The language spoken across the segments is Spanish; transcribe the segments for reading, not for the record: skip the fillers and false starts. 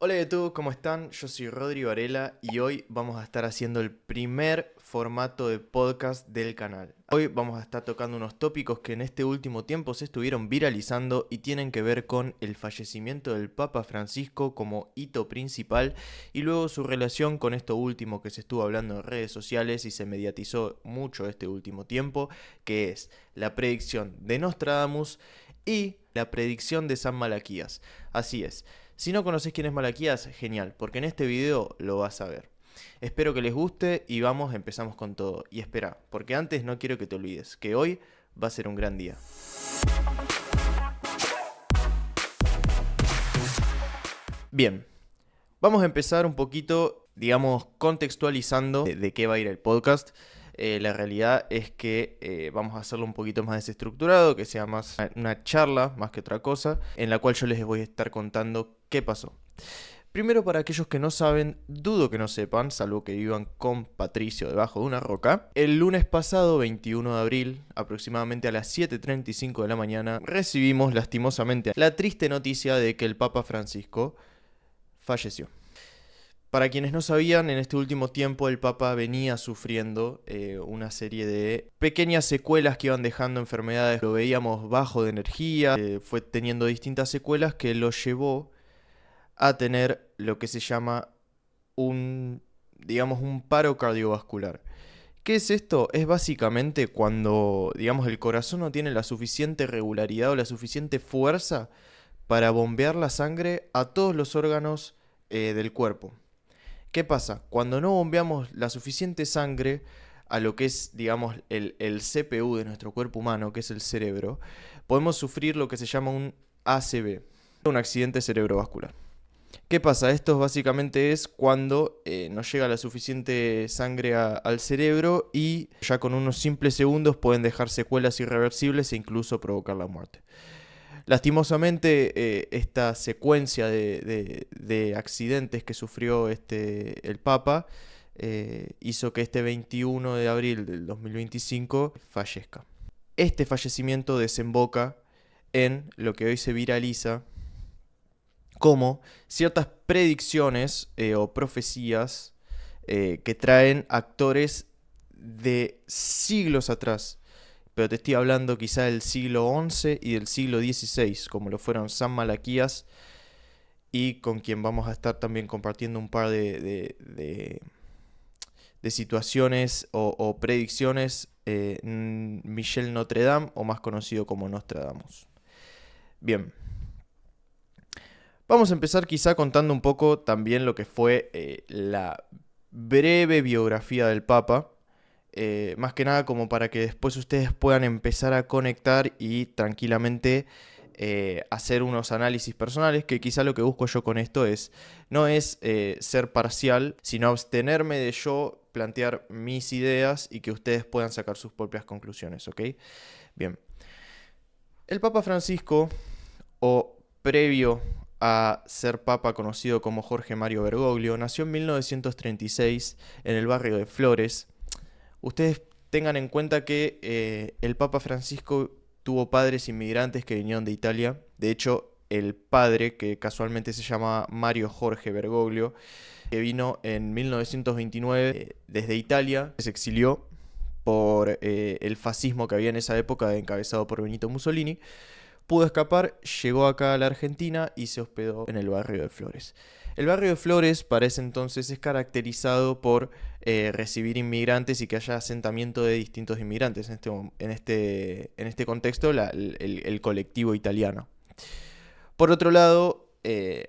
Hola YouTube, ¿cómo están? Yo soy Rodri Varela y hoy vamos a estar haciendo el primer formato de podcast del canal. Hoy vamos a estar tocando unos tópicos que en este último tiempo se estuvieron viralizando y tienen que ver con el fallecimiento del Papa Francisco como hito principal y luego su relación con esto último que se estuvo hablando en redes sociales y se mediatizó mucho este último tiempo, que es la predicción de Nostradamus y la predicción de San Malaquías. Así es. Si no conoces quién es Malaquías, genial, porque en este video lo vas a ver. Espero que les guste y empezamos con todo. Y espera, porque antes no quiero que te olvides, que hoy va a ser un gran día. Bien, vamos a empezar un poquito, digamos, contextualizando de qué va a ir el podcast. La realidad es que vamos a hacerlo un poquito más desestructurado, que sea más una charla, más que otra cosa, en la cual yo les voy a estar contando qué pasó. Primero, para aquellos que no saben, dudo que no sepan, salvo que vivan con Patricio debajo de una roca. El lunes pasado, 21 de abril, aproximadamente a las 7:35 de la mañana, recibimos lastimosamente la triste noticia de que el Papa Francisco falleció. Para quienes no sabían, en este último tiempo el Papa venía sufriendo una serie de pequeñas secuelas que iban dejando enfermedades. Lo veíamos bajo de energía, fue teniendo distintas secuelas que lo llevó a tener lo que se llama un paro cardiovascular. ¿Qué es esto? Es básicamente cuando, el corazón no tiene la suficiente regularidad o la suficiente fuerza para bombear la sangre a todos los órganos del cuerpo. ¿Qué pasa? Cuando no bombeamos la suficiente sangre a lo que es, el CPU de nuestro cuerpo humano, que es el cerebro, podemos sufrir lo que se llama un ACV, un accidente cerebrovascular. ¿Qué pasa? Esto básicamente es cuando no llega la suficiente sangre al cerebro y ya con unos simples segundos pueden dejar secuelas irreversibles e incluso provocar la muerte. Lastimosamente, esta secuencia de accidentes que sufrió el Papa hizo que este 21 de abril del 2025 fallezca. Este fallecimiento desemboca en lo que hoy se viraliza como ciertas predicciones o profecías que traen actores de siglos atrás. Pero te estoy hablando quizá del siglo XI y del siglo XVI, como lo fueron San Malaquías, y con quien vamos a estar también compartiendo un par de situaciones o predicciones, Michel Notre Dame, o más conocido como Nostradamus. Bien, vamos a empezar quizá contando un poco también lo que fue la breve biografía del Papa. Más que nada como para que después ustedes puedan empezar a conectar y tranquilamente hacer unos análisis personales, que quizá lo que busco yo con esto no es ser parcial, sino abstenerme de yo plantear mis ideas y que ustedes puedan sacar sus propias conclusiones, ¿ok? Bien. El Papa Francisco, o previo a ser papa conocido como Jorge Mario Bergoglio, nació en 1936 en el barrio de Flores. Ustedes tengan en cuenta que el Papa Francisco tuvo padres inmigrantes que vinieron de Italia. De hecho, el padre, que casualmente se llama Mario Jorge Bergoglio, que vino en 1929 desde Italia, se exilió por el fascismo que había en esa época, encabezado por Benito Mussolini. Pudo escapar, llegó acá a la Argentina y se hospedó en el barrio de Flores. El barrio de Flores para ese entonces es caracterizado por recibir inmigrantes y que haya asentamiento de distintos inmigrantes. En este contexto, el colectivo italiano. Por otro lado,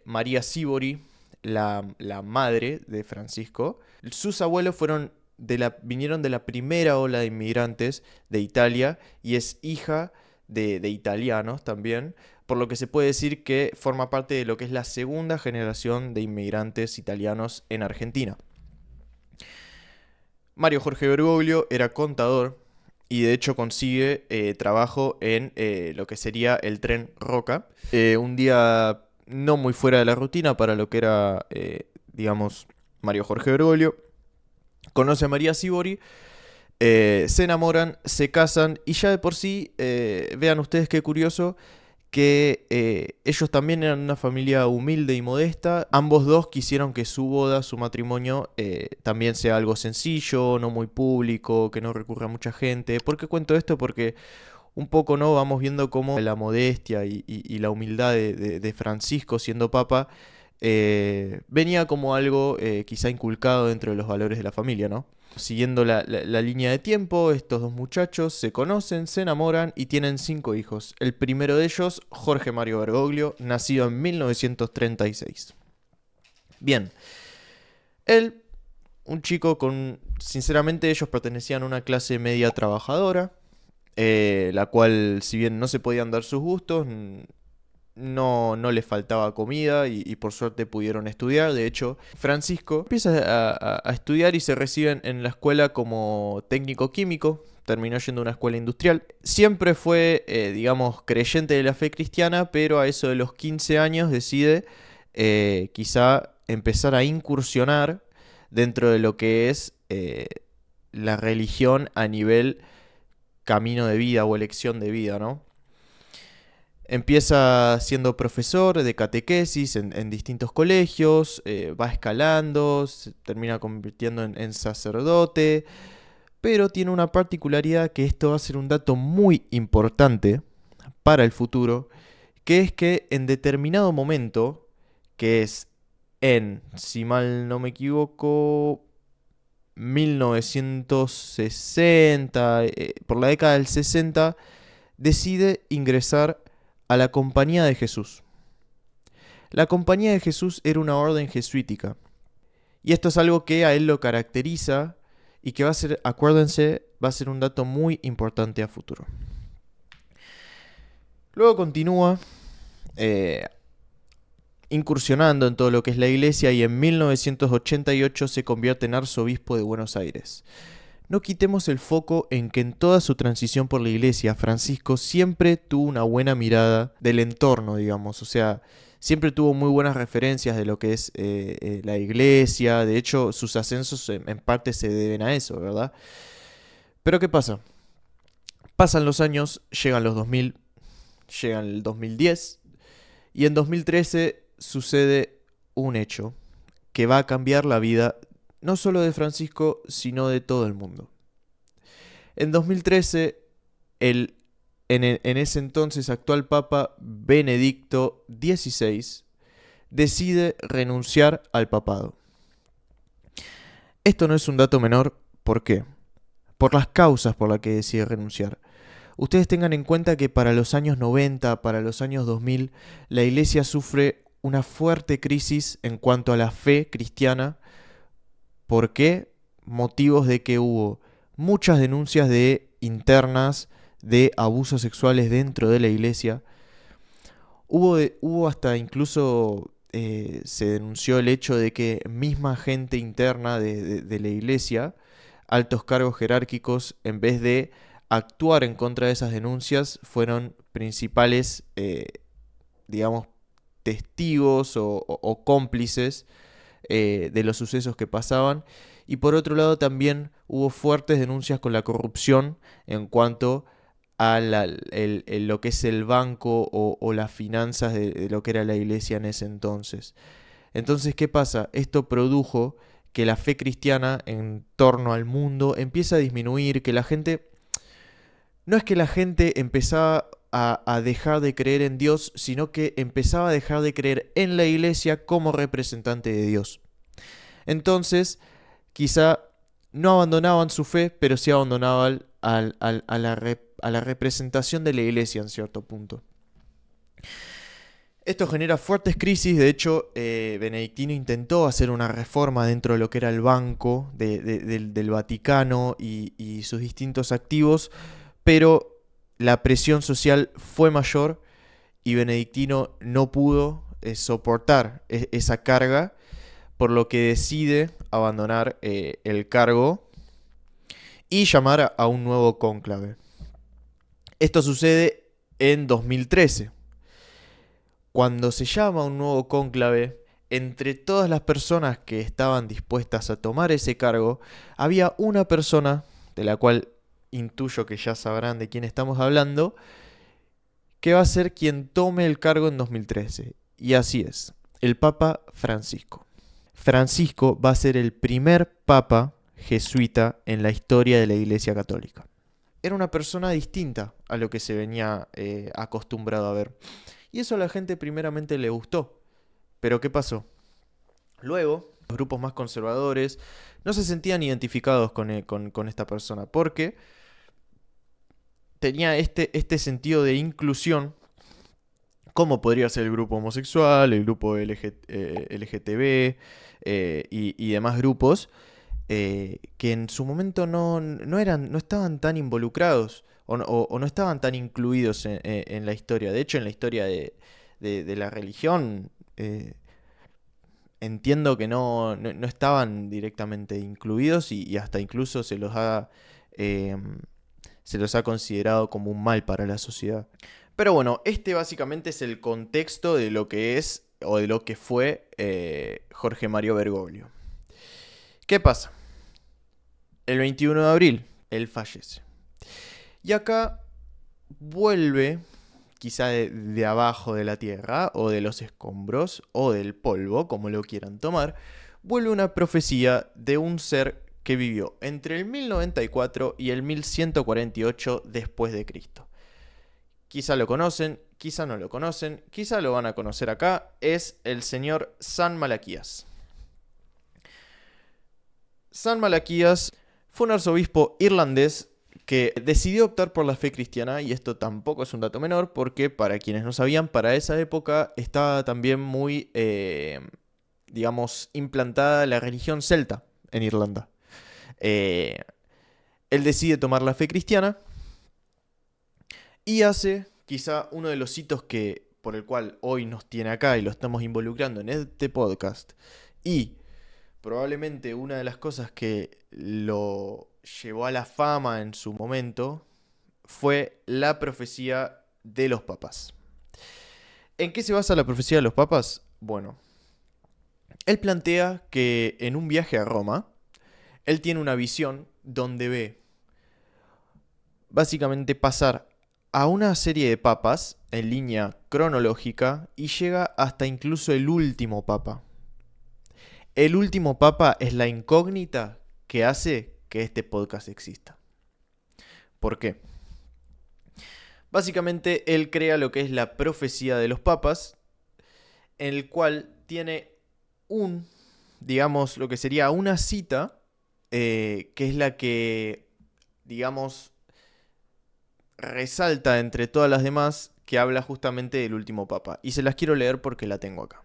María Sibori, la madre de Francisco, sus abuelos vinieron de la primera ola de inmigrantes de Italia y es hija de italianos también, por lo que se puede decir que forma parte de lo que es la segunda generación de inmigrantes italianos en Argentina. Mario Jorge Bergoglio era contador y de hecho consigue trabajo en lo que sería el tren Roca. Un día no muy fuera de la rutina para lo que era, Mario Jorge Bergoglio. Conoce a María Sibori, se enamoran, se casan y ya de por sí, vean ustedes qué curioso, que ellos también eran una familia humilde y modesta. Ambos dos quisieron que su boda, su matrimonio, también sea algo sencillo, no muy público, que no recurra a mucha gente. ¿Por qué cuento esto? Porque un poco, ¿no? Vamos viendo cómo la modestia y la humildad de Francisco siendo papa venía como algo quizá inculcado dentro de los valores de la familia, ¿no? Siguiendo la línea de tiempo, estos dos muchachos se conocen, se enamoran y tienen 5 hijos. El primero de ellos, Jorge Mario Bergoglio, nacido en 1936. Bien, él, un chico con... Sinceramente ellos pertenecían a una clase media trabajadora, la cual, si bien no se podían dar sus gustos, no les faltaba comida y por suerte pudieron estudiar. De hecho, Francisco empieza a estudiar y se recibe en la escuela como técnico químico. Terminó yendo a una escuela industrial. Siempre fue, digamos, creyente de la fe cristiana, pero a eso de los 15 años decide quizá empezar a incursionar dentro de lo que es la religión a nivel camino de vida o elección de vida, ¿no? Empieza siendo profesor de catequesis en distintos colegios, va escalando, se termina convirtiendo en sacerdote, pero tiene una particularidad que esto va a ser un dato muy importante para el futuro, que es que en determinado momento, que es en, si mal no me equivoco, 1960, por la década del 60, decide ingresar a la Compañía de Jesús. La Compañía de Jesús era una orden jesuítica. Y esto es algo que a él lo caracteriza y que va a ser, acuérdense, va a ser un dato muy importante a futuro. Luego continúa incursionando en todo lo que es la iglesia y en 1988 se convierte en arzobispo de Buenos Aires. No quitemos el foco en que en toda su transición por la iglesia, Francisco siempre tuvo una buena mirada del entorno, digamos. O sea, siempre tuvo muy buenas referencias de lo que es la iglesia. De hecho, sus ascensos en parte se deben a eso, ¿verdad? Pero ¿qué pasa? Pasan los años, llegan los 2000, llegan el 2010 y en 2013 sucede un hecho que va a cambiar la vida no solo de Francisco, sino de todo el mundo. En 2013, en ese entonces actual Papa Benedicto XVI decide renunciar al papado. Esto no es un dato menor, ¿por qué? Por las causas por las que decide renunciar. Ustedes tengan en cuenta que para los años 90, para los años 2000, la Iglesia sufre una fuerte crisis en cuanto a la fe cristiana. ¿Por qué? Motivos de que hubo muchas denuncias internas de abusos sexuales dentro de la iglesia. Hubo hasta incluso se denunció el hecho de que misma gente interna de la iglesia, altos cargos jerárquicos, en vez de actuar en contra de esas denuncias, fueron principales, digamos, testigos o cómplices de los sucesos que pasaban. Y por otro lado también hubo fuertes denuncias con la corrupción en cuanto a lo que es el banco o las finanzas de lo que era la iglesia en ese entonces. Entonces, ¿qué pasa? Esto produjo que la fe cristiana en torno al mundo empieza a disminuir, que la gente... No es que la gente empezaba a dejar de creer en Dios, sino que empezaba a dejar de creer en la iglesia como representante de Dios. Entonces, quizá no abandonaban su fe, pero sí abandonaban a la representación de la iglesia en cierto punto. Esto genera fuertes crisis. De hecho, Benedictino intentó hacer una reforma dentro de lo que era el banco del Vaticano y sus distintos activos, pero la presión social fue mayor y Benedictino no pudo soportar esa carga, por lo que decide abandonar el cargo y llamar a un nuevo cónclave. Esto sucede en 2013. Cuando se llama a un nuevo cónclave, entre todas las personas que estaban dispuestas a tomar ese cargo, había una persona, de la cual intuyo que ya sabrán de quién estamos hablando, que va a ser quien tome el cargo en 2013. Y así es, el Papa Francisco. Francisco va a ser el primer papa jesuita en la historia de la Iglesia Católica. Era una persona distinta a lo que se venía acostumbrado a ver. Y eso a la gente primeramente le gustó. Pero ¿qué pasó? Luego, los grupos más conservadores no se sentían identificados con esta persona porque tenía este sentido de inclusión, como podría ser el grupo homosexual, el grupo LGTB y demás grupos, que en su momento no estaban tan involucrados o no estaban tan incluidos en la historia. De hecho, en la historia de la religión, entiendo que no estaban directamente incluidos y hasta incluso eh, se los ha considerado como un mal para la sociedad. Pero bueno, este básicamente es el contexto de lo que es o de lo que fue Jorge Mario Bergoglio. ¿Qué pasa? El 21 de abril, él fallece. Y acá vuelve, quizá de abajo de la tierra, o de los escombros, o del polvo, como lo quieran tomar, vuelve una profecía de un ser que vivió entre el 1094 y el 1148 después de Cristo. Quizá lo conocen, quizá no lo conocen, quizá lo van a conocer acá, es el señor San Malaquías. San Malaquías fue un arzobispo irlandés que decidió optar por la fe cristiana, y esto tampoco es un dato menor porque, para quienes no sabían, para esa época estaba también muy, digamos, implantada la religión celta en Irlanda. Él decide tomar la fe cristiana y hace quizá uno de los hitos por el cual hoy nos tiene acá y lo estamos involucrando en este podcast, y probablemente una de las cosas que lo llevó a la fama en su momento fue la profecía de los papas. ¿En qué se basa la profecía de los papas? Bueno, él plantea que en un viaje a Roma, él tiene una visión donde ve básicamente pasar a una serie de papas en línea cronológica y llega hasta incluso el último papa. El último papa es la incógnita que hace que este podcast exista. ¿Por qué? Básicamente él crea lo que es la profecía de los papas, en el cual tiene digamos, lo que sería una cita, que es la que, digamos, resalta entre todas las demás, que habla justamente del último papa. Y se las quiero leer porque la tengo acá.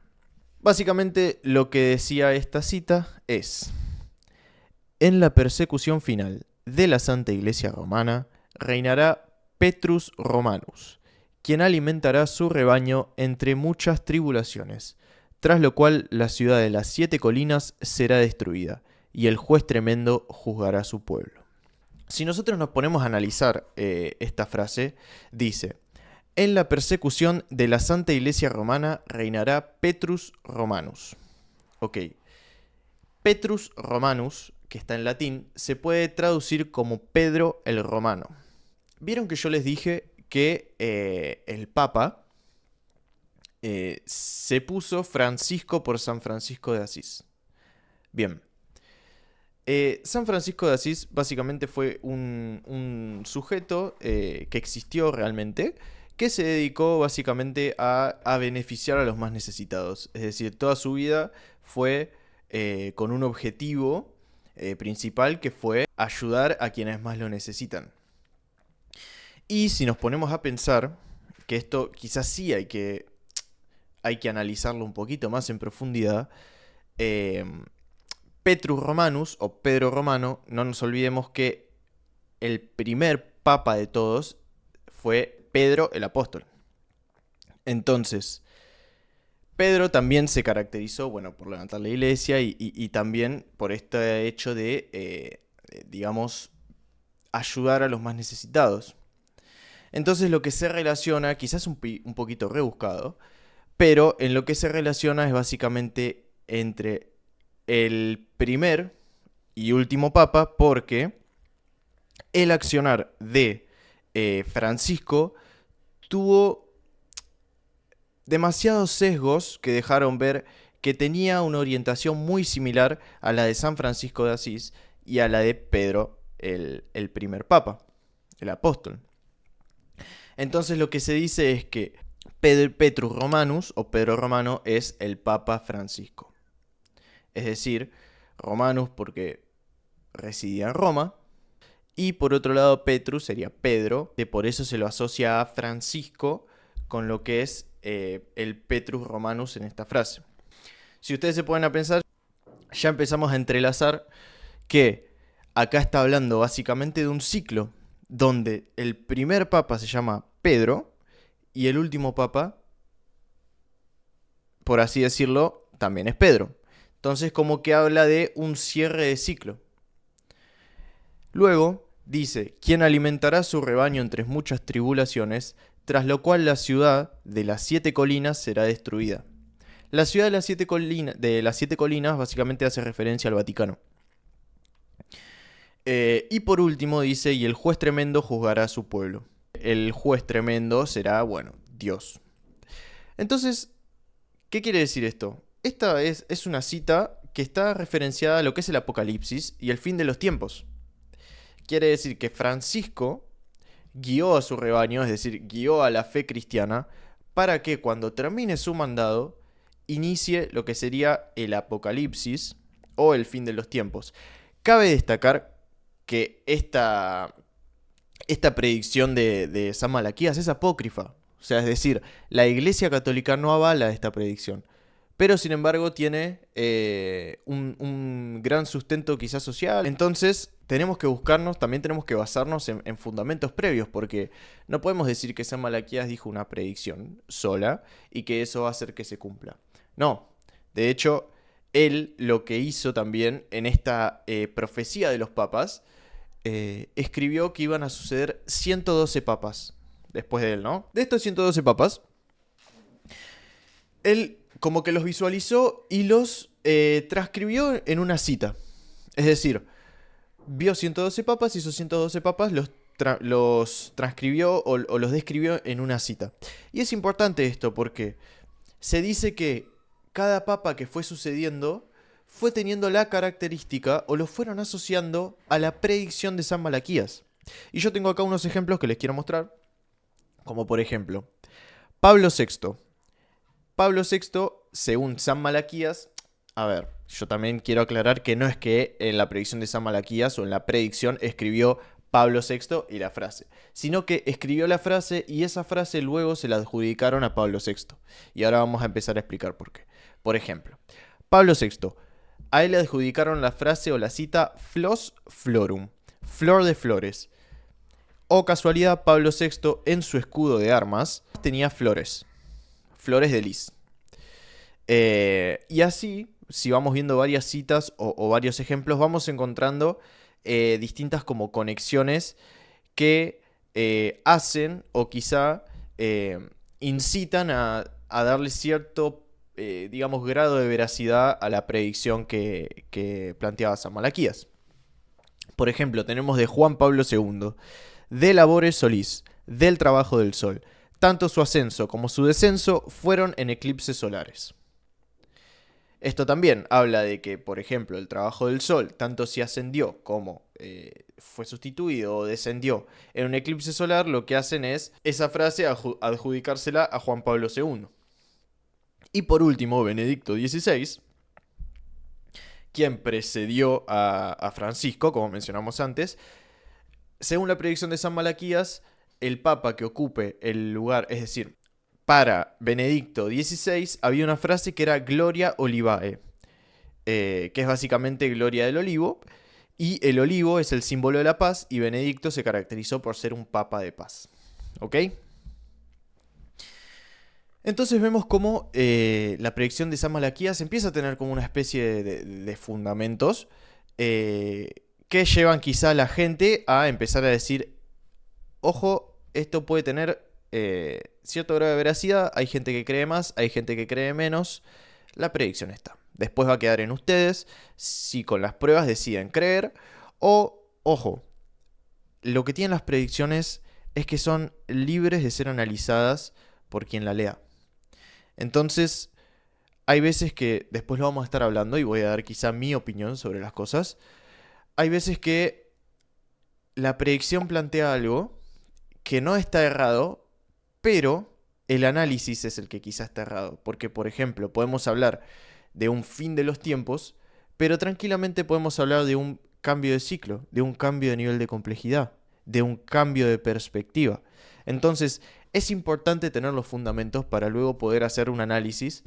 Básicamente lo que decía esta cita es: en la persecución final de la Santa Iglesia Romana reinará Petrus Romanus, quien alimentará su rebaño entre muchas tribulaciones, tras lo cual la ciudad de las 7 colinas será destruida, y el juez tremendo juzgará a su pueblo. Si nosotros nos ponemos a analizar esta frase, dice: en la persecución de la Santa Iglesia Romana reinará Petrus Romanus. Ok. Petrus Romanus, que está en latín, se puede traducir como Pedro el Romano. Vieron que yo les dije que el Papa se puso Francisco por San Francisco de Asís. Bien. San Francisco de Asís básicamente fue un sujeto que existió realmente, que se dedicó básicamente a beneficiar a los más necesitados. Es decir, toda su vida fue con un objetivo principal, que fue ayudar a quienes más lo necesitan. Y si nos ponemos a pensar que esto quizás sí hay que analizarlo un poquito más en profundidad, Petrus Romanus o Pedro Romano, no nos olvidemos que el primer papa de todos fue Pedro el Apóstol. Entonces, Pedro también se caracterizó, bueno, por levantar la iglesia y también por este hecho de, digamos, ayudar a los más necesitados. Entonces lo que se relaciona, quizás un poquito rebuscado, pero en lo que se relaciona es básicamente entre el primer y último papa, porque el accionar de Francisco tuvo demasiados sesgos que dejaron ver que tenía una orientación muy similar a la de San Francisco de Asís y a la de Pedro, el primer papa, el apóstol. Entonces lo que se dice es que Petrus Romanus o Pedro Romano es el Papa Francisco. Es decir, Romanus porque residía en Roma, y por otro lado Petrus sería Pedro, que por eso se lo asocia a Francisco con lo que es el Petrus Romanus en esta frase. Si ustedes se ponen a pensar, ya empezamos a entrelazar que acá está hablando básicamente de un ciclo donde el primer papa se llama Pedro y el último papa, por así decirlo, también es Pedro. Entonces como que habla de un cierre de ciclo. Luego dice, quien alimentará su rebaño entre muchas tribulaciones, tras lo cual la ciudad de las 7 colinas será destruida. La ciudad de las 7 colinas básicamente hace referencia al Vaticano. Y por último dice, y el juez tremendo juzgará a su pueblo. El juez tremendo será, bueno, Dios. Entonces, ¿qué quiere decir esto? Esta es una cita que está referenciada a lo que es el Apocalipsis y el fin de los tiempos. Quiere decir que Francisco guió a su rebaño, es decir, guió a la fe cristiana, para que cuando termine su mandado, inicie lo que sería el Apocalipsis o el fin de los tiempos. Cabe destacar que esta predicción de San Malaquías es apócrifa. O sea, es decir, la Iglesia Católica no avala esta predicción. Pero sin embargo tiene un gran sustento quizás social. Entonces tenemos que buscarnos, también tenemos que basarnos en fundamentos previos, porque no podemos decir que San Malaquías dijo una predicción sola y que eso va a hacer que se cumpla. No, de hecho, él lo que hizo también en esta profecía de los papas, escribió que iban a suceder 112 papas después de él, ¿no? De estos 112 papas, él como que los visualizó y los transcribió en una cita. Es decir, vio 112 papas y esos 112 papas los transcribió o los describió en una cita. Y es importante esto porque se dice que cada papa que fue sucediendo fue teniendo la característica o lo fueron asociando a la predicción de San Malaquías. Y yo tengo acá unos ejemplos que les quiero mostrar. Como por ejemplo, Pablo VI. Pablo VI, según San Malaquías, a ver, yo también quiero aclarar que no es que en la predicción de San Malaquías o en la predicción escribió Pablo VI y la frase, sino que escribió la frase y esa frase luego se la adjudicaron a Pablo VI. Y ahora vamos a empezar a explicar por qué. Por ejemplo, Pablo VI, a él le adjudicaron la frase o la cita flos florum, flor de flores. O casualidad, Pablo VI en su escudo de armas tenía flores de lis. Y así, si vamos viendo varias citas o varios ejemplos, vamos encontrando distintas como conexiones que hacen o quizá incitan a darle cierto, digamos, grado de veracidad a la predicción que planteaba San Malaquías. Por ejemplo, tenemos de Juan Pablo II, de labores solis, del trabajo del sol. Tanto su ascenso como su descenso fueron en eclipses solares. Esto también habla de que, por ejemplo, el trabajo del sol, tanto si ascendió como fue sustituido o descendió en un eclipse solar, lo que hacen es esa frase adjudicársela a Juan Pablo II. Y por último, Benedicto XVI, quien precedió a Francisco, como mencionamos antes, según la predicción de San Malaquías, el papa que ocupe el lugar, es decir, para Benedicto XVI había una frase que era Gloria Olivae, que es básicamente Gloria del Olivo, y el olivo es el símbolo de la paz, y Benedicto se caracterizó por ser un papa de paz. ¿Ok? Entonces vemos cómo la predicción de San Malaquías empieza a tener como una especie de fundamentos que llevan quizá a la gente a empezar a decir, ojo, esto puede tener cierto grado de veracidad, hay gente que cree más, hay gente que cree menos, la predicción está. Después va a quedar en ustedes si con las pruebas deciden creer o, ojo, lo que tienen las predicciones es que son libres de ser analizadas por quien la lea. Entonces, hay veces que, después lo vamos a estar hablando y voy a dar quizá mi opinión sobre las cosas, hay veces que la predicción plantea algo que no está errado, pero el análisis es el que quizá está errado. Porque, por ejemplo, podemos hablar de un fin de los tiempos, pero tranquilamente podemos hablar de un cambio de ciclo, de un cambio de nivel de complejidad, de un cambio de perspectiva. Entonces, es importante tener los fundamentos para luego poder hacer un análisis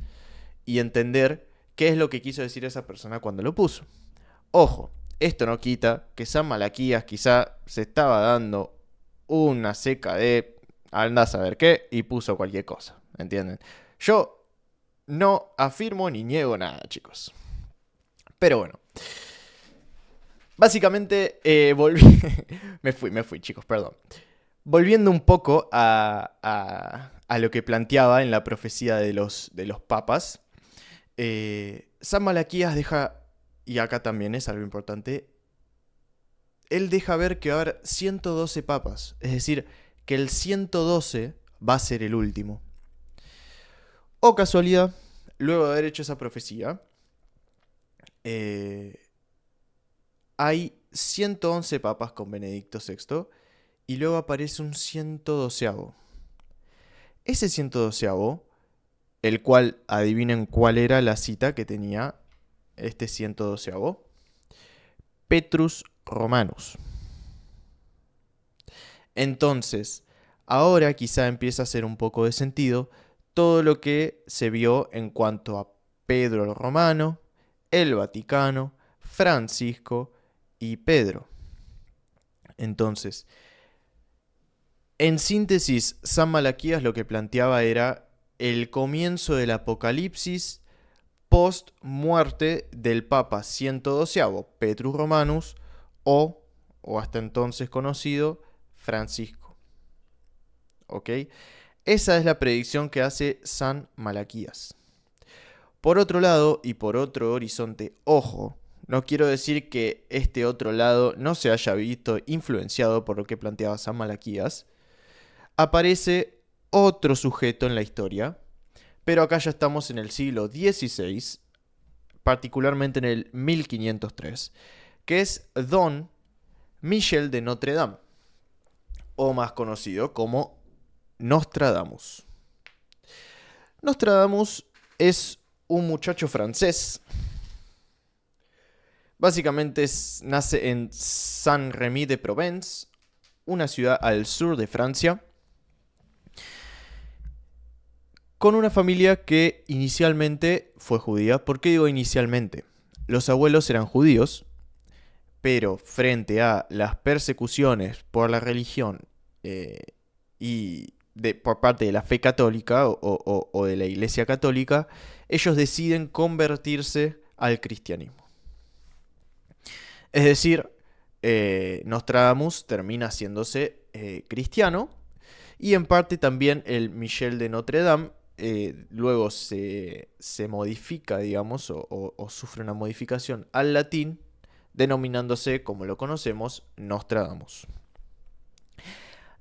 y entender qué es lo que quiso decir esa persona cuando lo puso. Ojo, esto no quita que San Malaquías quizá se estaba dando una seca de anda a saber qué y puso cualquier cosa, ¿entienden? Yo no afirmo ni niego nada, chicos. Pero bueno, básicamente volví... me fui, chicos, perdón. Volviendo un poco a lo que planteaba en la profecía de los papas, San Malaquías deja, y acá también es algo importante, él deja ver que va a haber 112 papas, es decir, que el 112 va a ser el último. O casualidad, luego de haber hecho esa profecía, hay 111 papas con Benedicto VI y luego aparece un 112avo. Ese 112avo, el cual, adivinen cuál era la cita que tenía este 112avo, Petrus Romanus. Entonces, ahora quizá empieza a hacer un poco de sentido todo lo que se vio en cuanto a Pedro el Romano, el Vaticano, Francisco y Pedro. Entonces, en síntesis, San Malaquías lo que planteaba era el comienzo del Apocalipsis post muerte del Papa 112avo, Petrus Romanus, o hasta entonces conocido, Francisco. ¿Ok? Esa es la predicción que hace San Malaquías. Por otro lado, y por otro horizonte, ojo, no quiero decir que este otro lado no se haya visto influenciado por lo que planteaba San Malaquías, aparece otro sujeto en la historia, pero acá ya estamos en el siglo XVI, particularmente en el 1503, que es Don Michel de Notre Dame, o más conocido como Nostradamus. Nostradamus es un muchacho francés. Básicamente nace en Saint-Rémy-de-Provence, una ciudad al sur de Francia, con una familia que inicialmente fue judía. ¿Por qué digo inicialmente? Los abuelos eran judíos, pero frente a las persecuciones por la religión por parte de la fe católica o de la iglesia católica, ellos deciden convertirse al cristianismo. Es decir, Nostradamus termina haciéndose cristiano y en parte también el Michel de Notre Dame luego se modifica, digamos, o sufre una modificación al latín, denominándose, como lo conocemos, Nostradamus.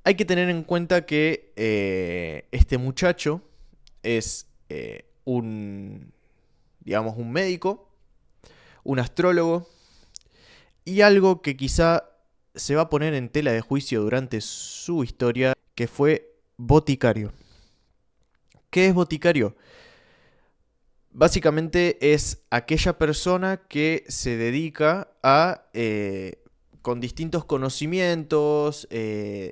Hay que tener en cuenta que este muchacho es digamos, un médico, un astrólogo y algo que quizá se va a poner en tela de juicio durante su historia, que fue boticario. ¿Qué es boticario? Básicamente es aquella persona que se dedica a, con distintos conocimientos,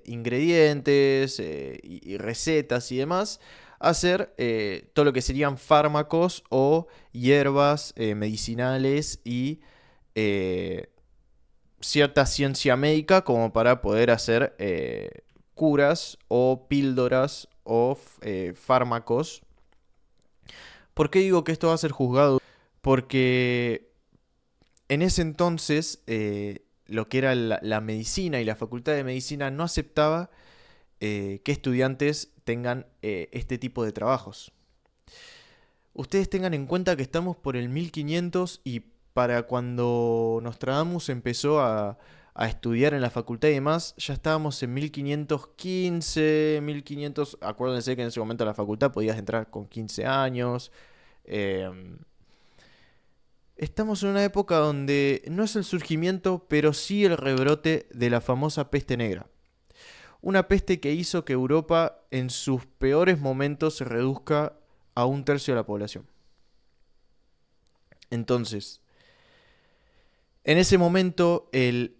ingredientes y recetas y demás, hacer todo lo que serían fármacos o hierbas medicinales y cierta ciencia médica como para poder hacer curas o píldoras o fármacos. ¿Por qué digo que esto va a ser juzgado? Porque en ese entonces lo que era la medicina y la facultad de medicina no aceptaba que estudiantes tengan este tipo de trabajos. Ustedes tengan en cuenta que estamos por el 1500 y para cuando Nostradamus empezó a a estudiar en la facultad y demás, ya estábamos en 1515, 1500. Acuérdense que en ese momento a la facultad podías entrar con 15 años. em, Estamos en una época donde no es el surgimiento, pero sí el rebrote de la famosa peste negra. Una peste que hizo que Europa en sus peores momentos se reduzca a un tercio de la población. Entonces, en ese momento el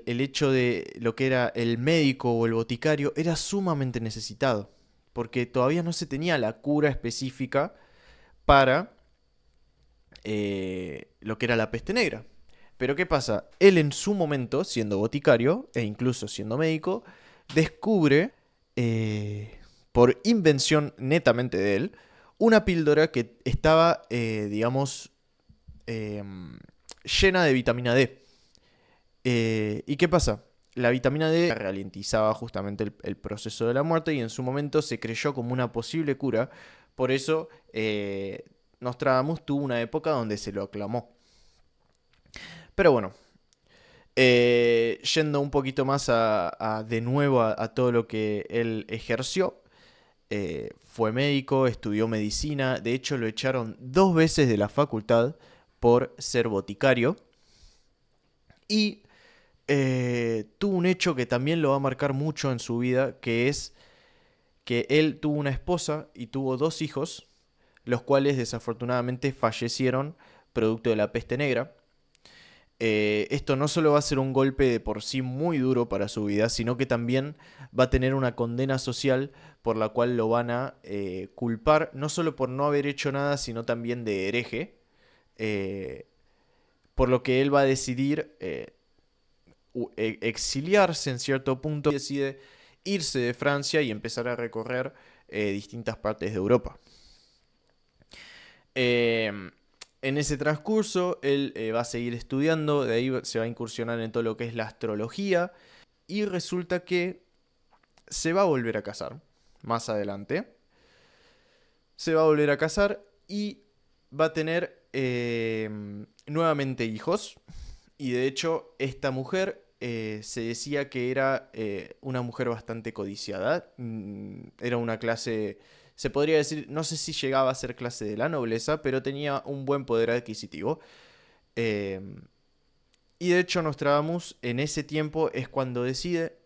hecho de lo que era el médico o el boticario era sumamente necesitado, porque todavía no se tenía la cura específica para lo que era la peste negra. Pero ¿qué pasa? Él en su momento, siendo boticario e incluso siendo médico, descubre, por invención netamente de él, una píldora que estaba, digamos, llena de vitamina D. ¿Y qué pasa? La vitamina D ralentizaba justamente el proceso de la muerte y en su momento se creyó como una posible cura. Por eso Nostradamus tuvo una época donde se lo aclamó. Pero bueno, yendo un poquito más de nuevo a todo lo que él ejerció, fue médico, estudió medicina, de hecho lo echaron 2 veces de la facultad por ser boticario y tuvo un hecho que también lo va a marcar mucho en su vida, que es que él tuvo una esposa y tuvo 2 hijos, los cuales desafortunadamente fallecieron producto de la peste negra. Esto no solo va a ser un golpe de por sí muy duro para su vida, sino que también va a tener una condena social por la cual lo van a culpar, no solo por no haber hecho nada, sino también de hereje, eh, por lo que él va a decidir exiliarse en cierto punto y decide irse de Francia y empezar a recorrer distintas partes de Europa. En ese transcurso, él va a seguir estudiando, de ahí se va a incursionar en todo lo que es la astrología, y resulta que se va a volver a casar más adelante. Se va a volver a casar y va a tener nuevamente hijos. Y de hecho, esta mujer se decía que era una mujer bastante codiciada. Era una clase, se podría decir, no sé si llegaba a ser clase de la nobleza, pero tenía un buen poder adquisitivo. Eh, y de hecho, Nostradamus en ese tiempo es cuando decide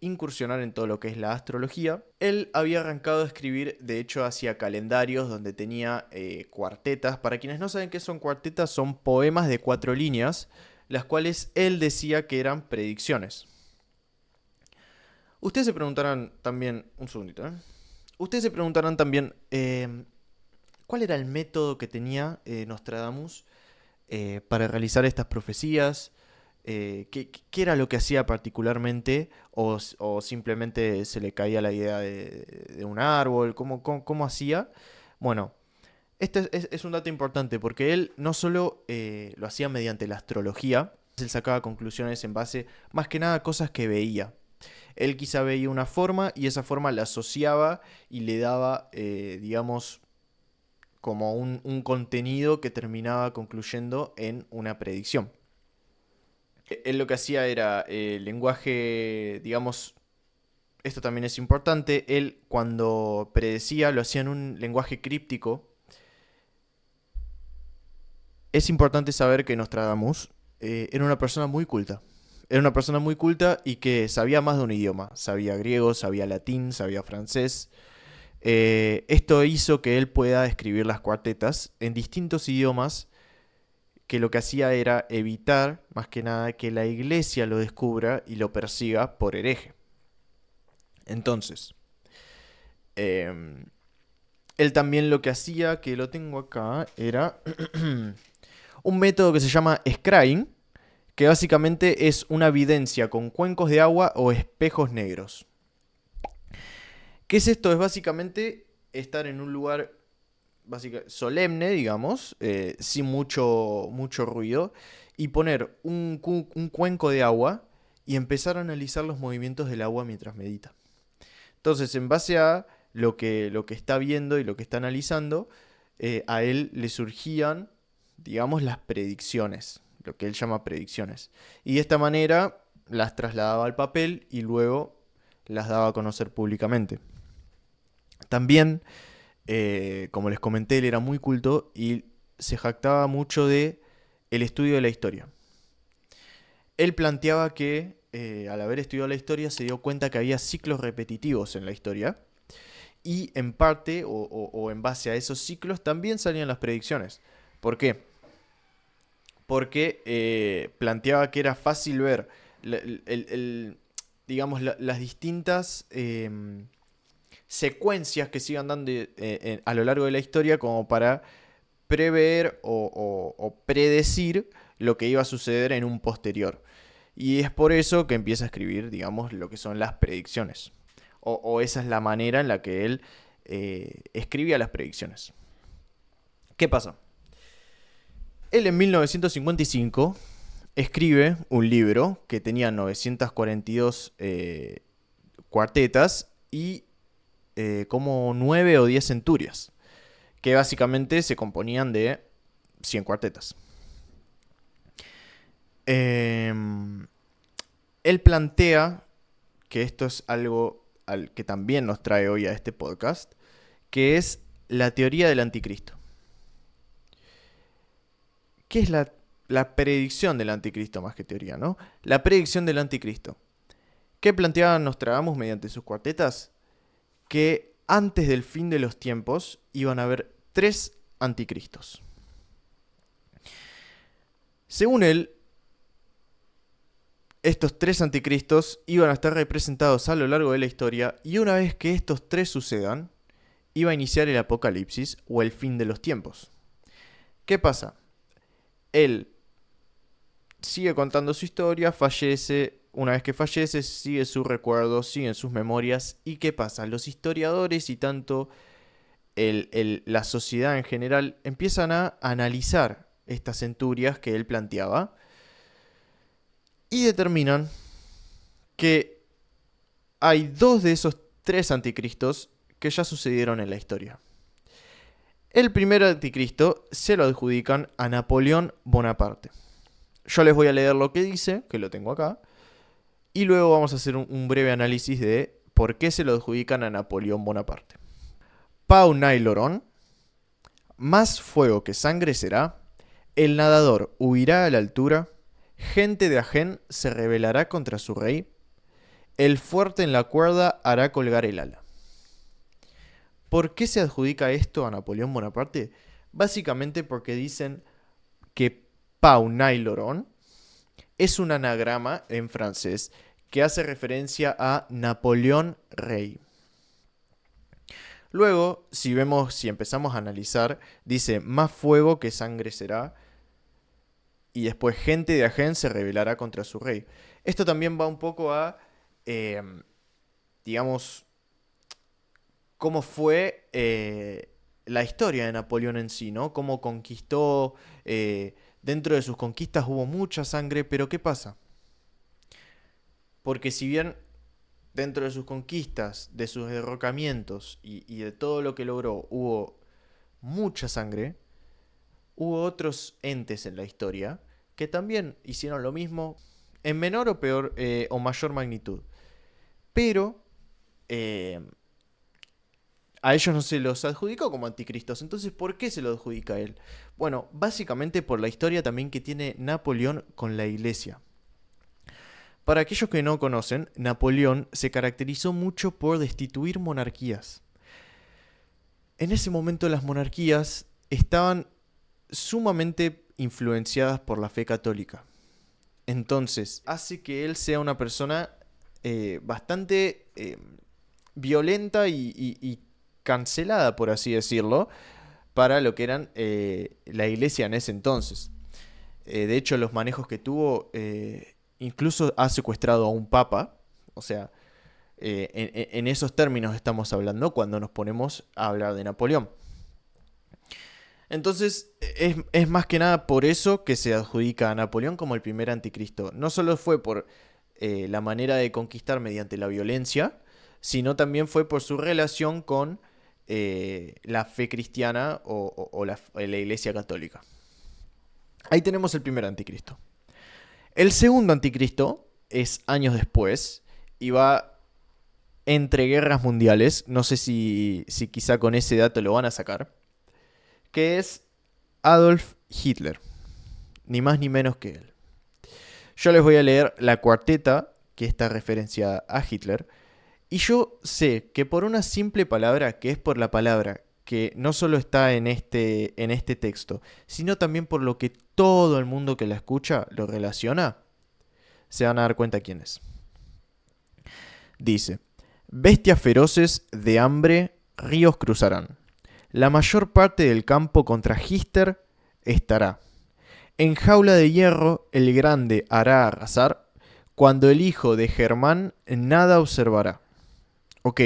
incursionar en todo lo que es la astrología. Él había arrancado a escribir, de hecho, hacía calendarios donde tenía cuartetas. Para quienes no saben qué son cuartetas, son poemas de 4 líneas, las cuales él decía que eran predicciones. Ustedes se preguntarán también, un segundito, ¿eh? Ustedes se preguntarán también, ¿cuál era el método que tenía Nostradamus para realizar estas profecías? ¿Qué era lo que hacía particularmente? O simplemente se le caía la idea de un árbol? ¿Cómo hacía? Bueno, este es un dato importante porque él no solo lo hacía mediante la astrología, él sacaba conclusiones en base más que nada a cosas que veía. Él quizá veía una forma y esa forma la asociaba y le daba, digamos, como un contenido que terminaba concluyendo en una predicción. Él lo que hacía era lenguaje, digamos, esto también es importante, él cuando predecía lo hacía en un lenguaje críptico. Es importante saber que Nostradamus era una persona muy culta. Era una persona muy culta y que sabía más de un idioma. Sabía griego, sabía latín, sabía francés. Esto hizo que él pueda escribir las cuartetas en distintos idiomas, que lo que hacía era evitar, más que nada, que la iglesia lo descubra y lo persiga por hereje. Entonces, eh, él también lo que hacía, que lo tengo acá, era un método que se llama scrying, que básicamente es una evidencia con cuencos de agua o espejos negros. ¿Qué es esto? Es básicamente estar en un lugar solemne, digamos, sin mucho ruido, y poner un cuenco de agua y empezar a analizar los movimientos del agua mientras medita. Entonces, en base a lo que está viendo y lo que está analizando, a él le surgían, digamos, las predicciones, lo que él llama predicciones. Y de esta manera las trasladaba al papel y luego las daba a conocer públicamente. También, como les comenté, él era muy culto y se jactaba mucho de el estudio de la historia. Él planteaba que al haber estudiado la historia se dio cuenta que había ciclos repetitivos en la historia y en parte o en base a esos ciclos también salían las predicciones. ¿Por qué? Porque planteaba que era fácil ver digamos, las distintas secuencias que se iban dando a lo largo de la historia como para prever o predecir lo que iba a suceder en un posterior. Y es por eso que empieza a escribir, digamos, lo que son las predicciones. O esa es la manera en la que él escribía las predicciones. ¿Qué pasa? Él en 1955 escribe un libro que tenía 942 cuartetas y como 9 o 10 centurias, que básicamente se componían de 100 cuartetas. Él plantea que esto es algo al que también nos trae hoy a este podcast, que es la teoría del anticristo. ¿Qué es la predicción del anticristo más que teoría, no? La predicción del anticristo. ¿Qué planteaba Nostradamus mediante sus cuartetas? Que antes del fin de los tiempos iban a haber 3 anticristos. Según él, estos 3 anticristos iban a estar representados a lo largo de la historia y una vez que estos 3 sucedan, iba a iniciar el apocalipsis o el fin de los tiempos. ¿Qué pasa? Él sigue contando su historia, fallece, una vez que fallece sigue su recuerdo, siguen sus memorias. ¿Y qué pasa? Los historiadores y tanto la sociedad en general empiezan a analizar estas centurias que él planteaba y determinan que hay 2 de esos 3 anticristos que ya sucedieron en la historia. El primer anticristo se lo adjudican a Napoleón Bonaparte. Yo les voy a leer lo que dice, que lo tengo acá, y luego vamos a hacer un breve análisis de por qué se lo adjudican a Napoleón Bonaparte. Pau Nailoron, más fuego que sangre será, el nadador huirá a la altura, gente de Agen se rebelará contra su rey, el fuerte en la cuerda hará colgar el ala. ¿Por qué se adjudica esto a Napoleón Bonaparte? Básicamente porque dicen que Pau Nailoron es un anagrama en francés que hace referencia a Napoleón Rey. Luego, si empezamos a analizar, dice más fuego que sangre será. Y después gente de Agen se rebelará contra su rey. Esto también va un poco a, digamos, cómo fue la historia de Napoleón en sí, ¿no? Cómo conquistó, dentro de sus conquistas hubo mucha sangre, pero ¿qué pasa? Porque si bien dentro de sus conquistas, de sus derrocamientos y de todo lo que logró hubo mucha sangre, hubo otros entes en la historia que también hicieron lo mismo en menor o peor o mayor magnitud. Pero a ellos no se los adjudicó como anticristos. Entonces, ¿por qué se lo adjudica a él? Bueno, básicamente por la historia también que tiene Napoleón con la iglesia. Para aquellos que no conocen, Napoleón se caracterizó mucho por destituir monarquías. En ese momento las monarquías estaban sumamente influenciadas por la fe católica. Entonces, hace que él sea una persona bastante violenta y cancelada, por así decirlo, para lo que eran la iglesia en ese entonces. De hecho, los manejos que tuvo, incluso ha secuestrado a un papa, o sea, en esos términos estamos hablando cuando nos ponemos a hablar de Napoleón. Entonces, es más que nada por eso que se adjudica a Napoleón como el primer anticristo. No solo fue por la manera de conquistar mediante la violencia, sino también fue por su relación con la fe cristiana o la iglesia católica. Ahí tenemos el primer anticristo. El segundo anticristo es años después y va entre guerras mundiales. No sé si quizá con ese dato lo van a sacar. Que es Adolf Hitler. Ni más ni menos que él. Yo les voy a leer la cuarteta que está referenciada a Hitler. Y yo sé que por una simple palabra, que es por la palabra que no solo está en este texto, sino también por lo que todo el mundo que la escucha lo relaciona, se van a dar cuenta quién es. Dice, bestias feroces de hambre, ríos cruzarán. La mayor parte del campo contra Hitler estará. En jaula de hierro el grande hará arrasar, cuando el hijo de Germán nada observará. Ok,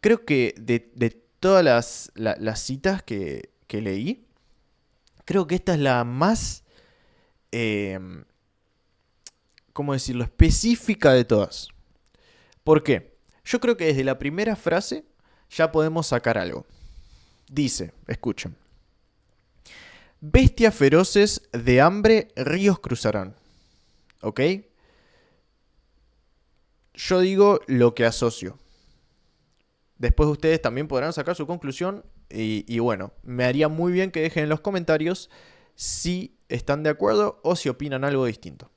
creo que de todas las citas que leí, creo que esta es la más, eh, ¿cómo decirlo?, específica de todas. ¿Por qué? Yo creo que desde la primera frase ya podemos sacar algo. Dice, escuchen. Bestias feroces de hambre ríos cruzarán. ¿Ok? Yo digo lo que asocio. Después ustedes también podrán sacar su conclusión. Y bueno, me haría muy bien que dejen en los comentarios si están de acuerdo o si opinan algo distinto.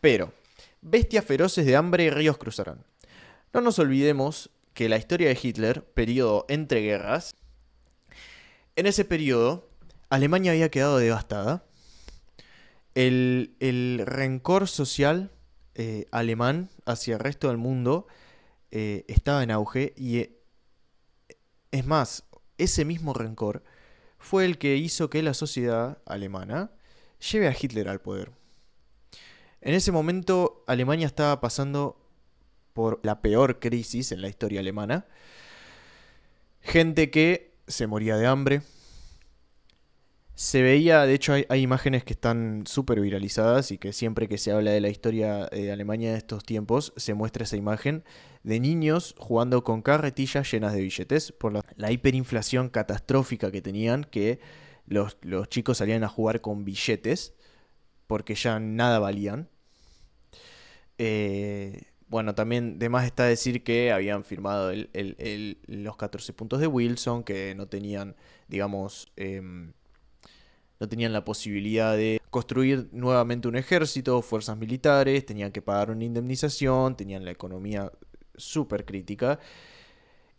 Pero, bestias feroces de hambre ríos cruzarán. No nos olvidemos que la historia de Hitler, periodo entre guerras, en ese periodo Alemania había quedado devastada. El rencor social alemán hacia el resto del mundo estaba en auge y es más, ese mismo rencor fue el que hizo que la sociedad alemana lleve a Hitler al poder. En ese momento Alemania estaba pasando por la peor crisis en la historia alemana. Gente que se moría de hambre. Se veía, de hecho hay imágenes que están súper viralizadas y que siempre que se habla de la historia de Alemania de estos tiempos se muestra esa imagen de niños jugando con carretillas llenas de billetes por la hiperinflación catastrófica que tenían, que los chicos salían a jugar con billetes porque ya nada valían. Bueno, también de más está decir que habían firmado los 14 puntos de Wilson, que no tenían, digamos, no tenían la posibilidad de construir nuevamente un ejército, fuerzas militares, tenían que pagar una indemnización, tenían la economía súper crítica.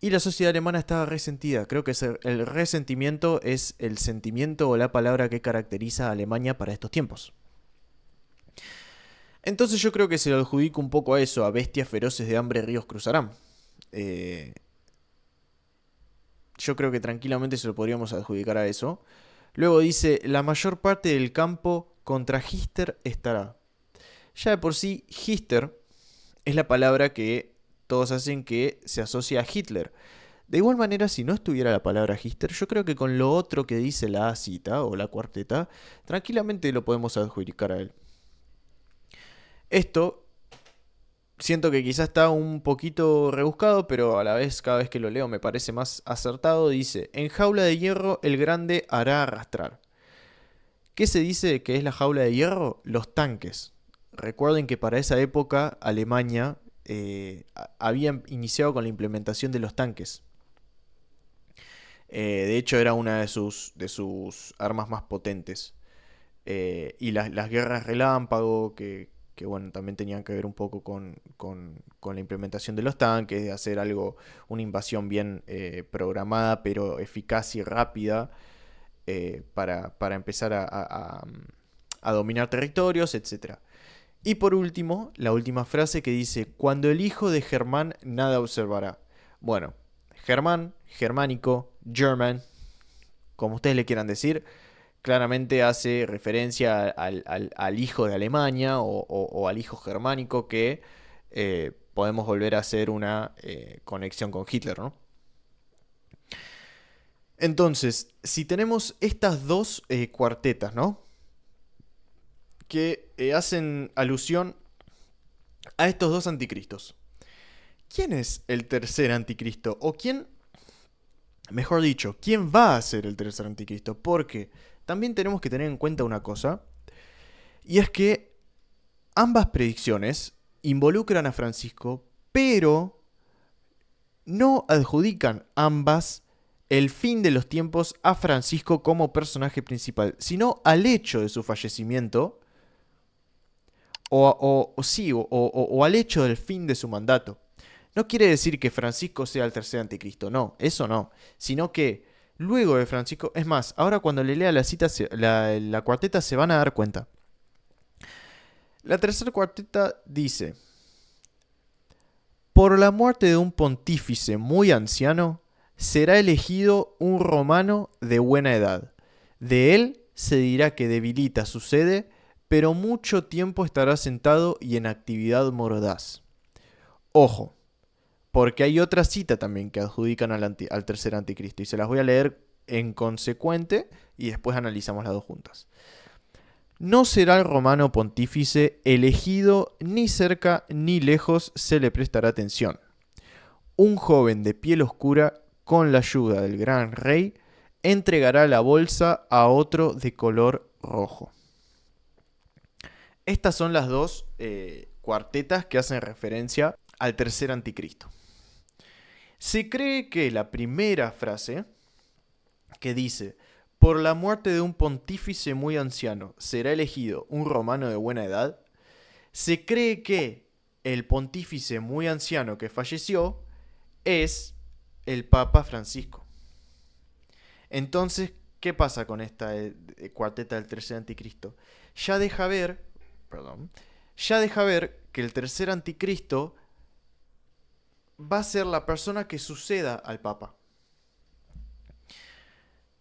Y la sociedad alemana estaba resentida. Creo que el resentimiento es el sentimiento o la palabra que caracteriza a Alemania para estos tiempos. Entonces yo creo que se lo adjudico un poco a eso, a bestias feroces de hambre ríos cruzarán. Yo creo que tranquilamente se lo podríamos adjudicar a eso. Luego dice, la mayor parte del campo contra Hitler estará. Ya de por sí, Hitler es la palabra que todos hacen que se asocia a Hitler. De igual manera, si no estuviera la palabra Hitler, yo creo que con lo otro que dice la cita o la cuarteta, tranquilamente lo podemos adjudicar a él. Esto siento que quizás está un poquito rebuscado, pero a la vez cada vez que lo leo me parece más acertado. Dice, en jaula de hierro el grande hará arrastrar. ¿Qué se dice que es la jaula de hierro? Los tanques. Recuerden que para esa época Alemania había iniciado con la implementación de los tanques. De hecho era una de sus armas más potentes. Y las guerras relámpago, que bueno, también tenían que ver un poco con la implementación de los tanques, de hacer algo, una invasión bien programada, pero eficaz y rápida para empezar a dominar territorios, etc. Y por último, la última frase que dice, cuando el hijo de Germán nada observará. Bueno, Germán, germánico, German, como ustedes le quieran decir, claramente hace referencia al hijo de Alemania o al hijo germánico que podemos volver a hacer una conexión con Hitler, ¿no? Entonces, si tenemos estas dos cuartetas, ¿no? Que hacen alusión a estos dos anticristos. ¿Quién es el tercer anticristo? O quién, mejor dicho, quién va a ser el tercer anticristo? Porque también tenemos que tener en cuenta una cosa, y es que Ambas predicciones involucran a Francisco, pero no adjudican ambas el fin de los tiempos a Francisco como personaje principal, sino al hecho de su fallecimiento o al hecho del fin de su mandato. No quiere decir que Francisco sea el tercer anticristo, no, eso no, sino que luego de Francisco, es más, ahora cuando le lea la cita, la cuarteta se van a dar cuenta. La tercera cuarteta dice: por la muerte de un pontífice muy anciano, será elegido un romano de buena edad. De él se dirá que debilita su sede, pero mucho tiempo estará sentado y en actividad mordaz. Ojo, porque hay otra cita también que adjudican al tercer anticristo, y se las voy a leer en consecuente y después analizamos las dos juntas. No será el romano pontífice elegido, ni cerca ni lejos se le prestará atención. Un joven de piel oscura, con la ayuda del gran rey, entregará la bolsa a otro de color rojo. Estas son las dos cuartetas que hacen referencia al tercer anticristo. Se cree que la primera frase, que dice: por la muerte de un pontífice muy anciano será elegido un romano de buena edad, se cree que el pontífice muy anciano que falleció es el Papa Francisco. Entonces, ¿qué pasa con esta cuarteta del tercer anticristo? Ya deja ver, que el tercer anticristo va a ser la persona que suceda al Papa.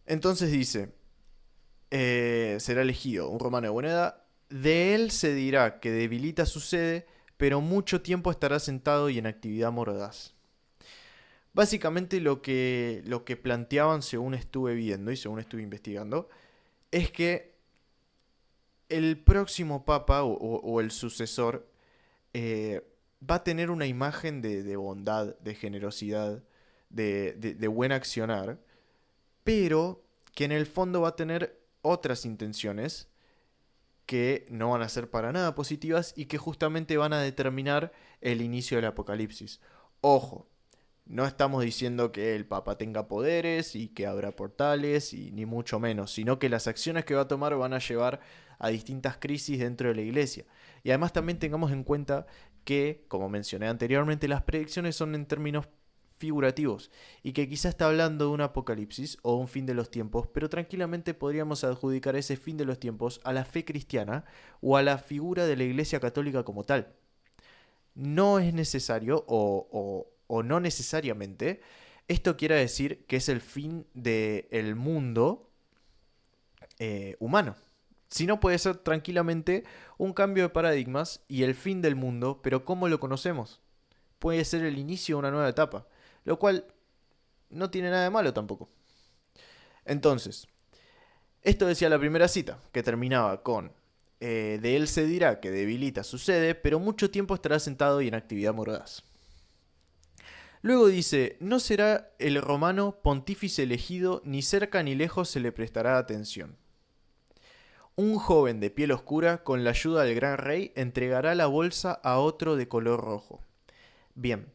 Entonces dice, será elegido un romano de buena edad, de él se dirá que debilita su sede, pero mucho tiempo estará sentado y en actividad mordaz. Básicamente lo que planteaban, según estuve viendo y según estuve investigando, es que el próximo papa o el sucesor va a tener una imagen de bondad, de generosidad, de buen accionar, pero que en el fondo va a tener otras intenciones que no van a ser para nada positivas y que justamente van a determinar el inicio del apocalipsis. Ojo, no estamos diciendo que el Papa tenga poderes y que habrá portales, y ni mucho menos, sino que las acciones que va a tomar van a llevar a distintas crisis dentro de la iglesia. Y además también tengamos en cuenta que, como mencioné anteriormente, las predicciones son en términos figurativos y que quizá está hablando de un apocalipsis o un fin de los tiempos, pero tranquilamente podríamos adjudicar ese fin de los tiempos a la fe cristiana o a la figura de la iglesia católica como tal. No es necesario o no necesariamente esto quiere decir que es el fin del mundo humano. Sino puede ser tranquilamente un cambio de paradigmas y el fin del mundo, pero ¿cómo lo conocemos? Puede ser el inicio de una nueva etapa, lo cual no tiene nada de malo tampoco. Entonces, esto decía la primera cita, que terminaba con: de él se dirá que debilita su sede, pero mucho tiempo estará sentado y en actividad mordaz. Luego dice: no será el romano pontífice elegido, ni cerca ni lejos se le prestará atención. Un joven de piel oscura, con la ayuda del gran rey, entregará la bolsa a otro de color rojo. Bien,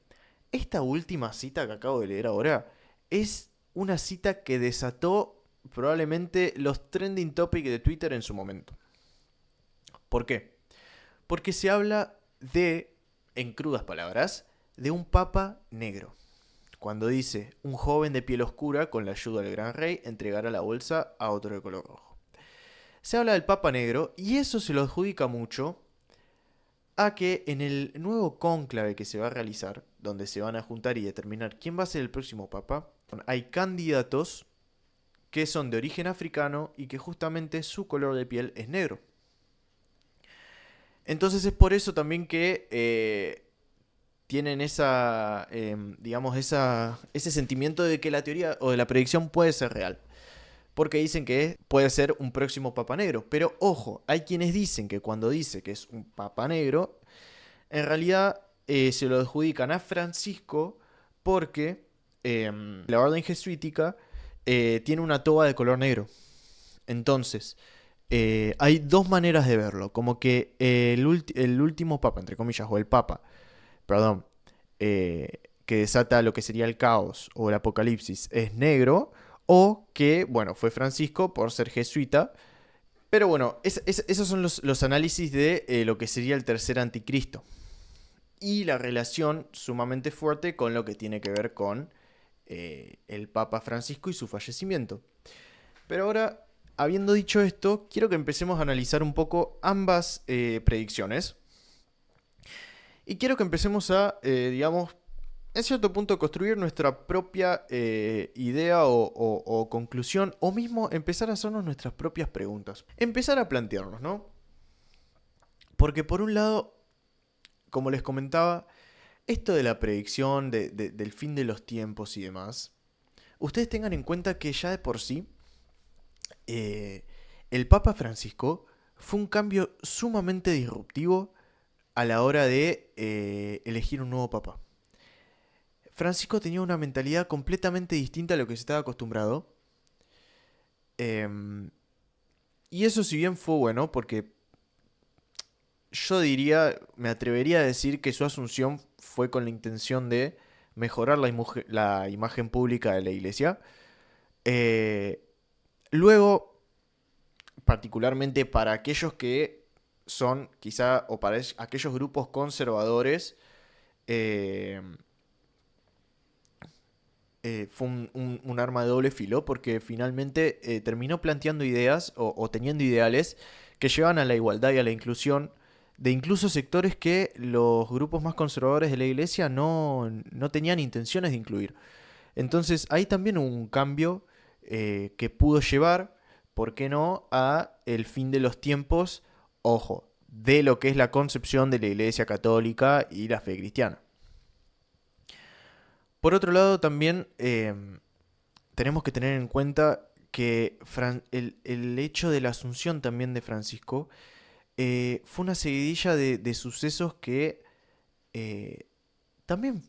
esta última cita que acabo de leer ahora es una cita que desató probablemente los trending topics de Twitter en su momento. ¿Por qué? Porque se habla de, en crudas palabras, de un papa negro. Cuando dice: un joven de piel oscura, con la ayuda del gran rey, entregará la bolsa a otro de color rojo. Se habla del papa negro y eso se lo adjudica mucho a que en el nuevo cónclave que se va a realizar, donde se van a juntar y determinar quién va a ser el próximo papa, hay candidatos que son de origen africano y que justamente su color de piel es negro. Entonces es por eso también que tienen ese sentimiento de que la teoría o de la predicción puede ser real. Porque dicen que puede ser un próximo papa negro. Pero ojo, hay quienes dicen que cuando dice que es un papa negro, en realidad se lo adjudican a Francisco porque la orden jesuítica tiene una toga de color negro. Entonces, hay dos maneras de verlo. Como que el último papa, entre comillas, o el papa, perdón, que desata lo que sería el caos o el apocalipsis es negro, o que, bueno, fue Francisco por ser jesuita. Pero bueno, esos son los análisis de lo que sería el tercer anticristo. Y la relación sumamente fuerte con lo que tiene que ver con el Papa Francisco y su fallecimiento. Pero ahora, habiendo dicho esto, quiero que empecemos a analizar un poco ambas predicciones. Y quiero que empecemos a, digamos, en cierto punto construir nuestra propia idea o conclusión, o mismo empezar a hacernos nuestras propias preguntas. Empezar a plantearnos, ¿no? Porque por un lado, como les comentaba, esto de la predicción del fin de los tiempos y demás, ustedes tengan en cuenta que ya de por sí, eh, el Papa Francisco fue un cambio sumamente disruptivo a la hora de elegir un nuevo papa. Francisco tenía una mentalidad completamente distinta a lo que se estaba acostumbrado. Eh, y eso si bien fue bueno, porque yo diría, me atrevería a decir que su asunción fue con la intención de mejorar la imagen pública de la iglesia. Eh, Luego, particularmente para aquellos que son quizá, o para aquellos grupos conservadores, eh, fue un arma de doble filo porque finalmente terminó planteando ideas o teniendo ideales que llevan a la igualdad y a la inclusión de incluso sectores que los grupos más conservadores de la iglesia no tenían intenciones de incluir. Entonces hay también un cambio que pudo llevar, ¿por qué no?, a el fin de los tiempos, ojo, de lo que es la concepción de la iglesia católica y la fe cristiana. Por otro lado, también tenemos que tener en cuenta que el hecho de la asunción también de Francisco fue una seguidilla de sucesos que eh, también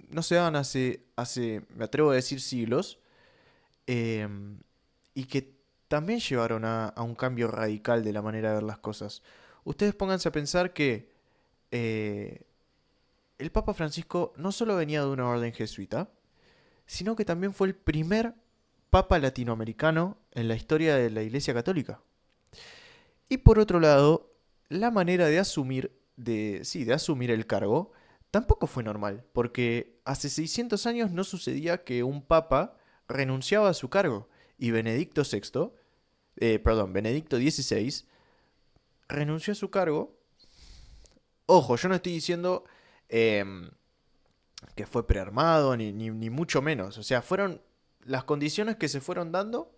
no se daban me atrevo a decir, siglos, eh, y que también llevaron a un cambio radical de la manera de ver las cosas. Ustedes pónganse a pensar que eh, el Papa Francisco no solo venía de una orden jesuita, sino que también fue el primer papa latinoamericano en la historia de la Iglesia Católica. Y por otro lado, la manera de asumir, de asumir el cargo, tampoco fue normal, porque hace 600 años no sucedía que un papa renunciaba a su cargo y Benedicto XVI renunció a su cargo. Ojo, yo no estoy diciendo que fue prearmado, ni mucho menos. O sea, fueron las condiciones que se fueron dando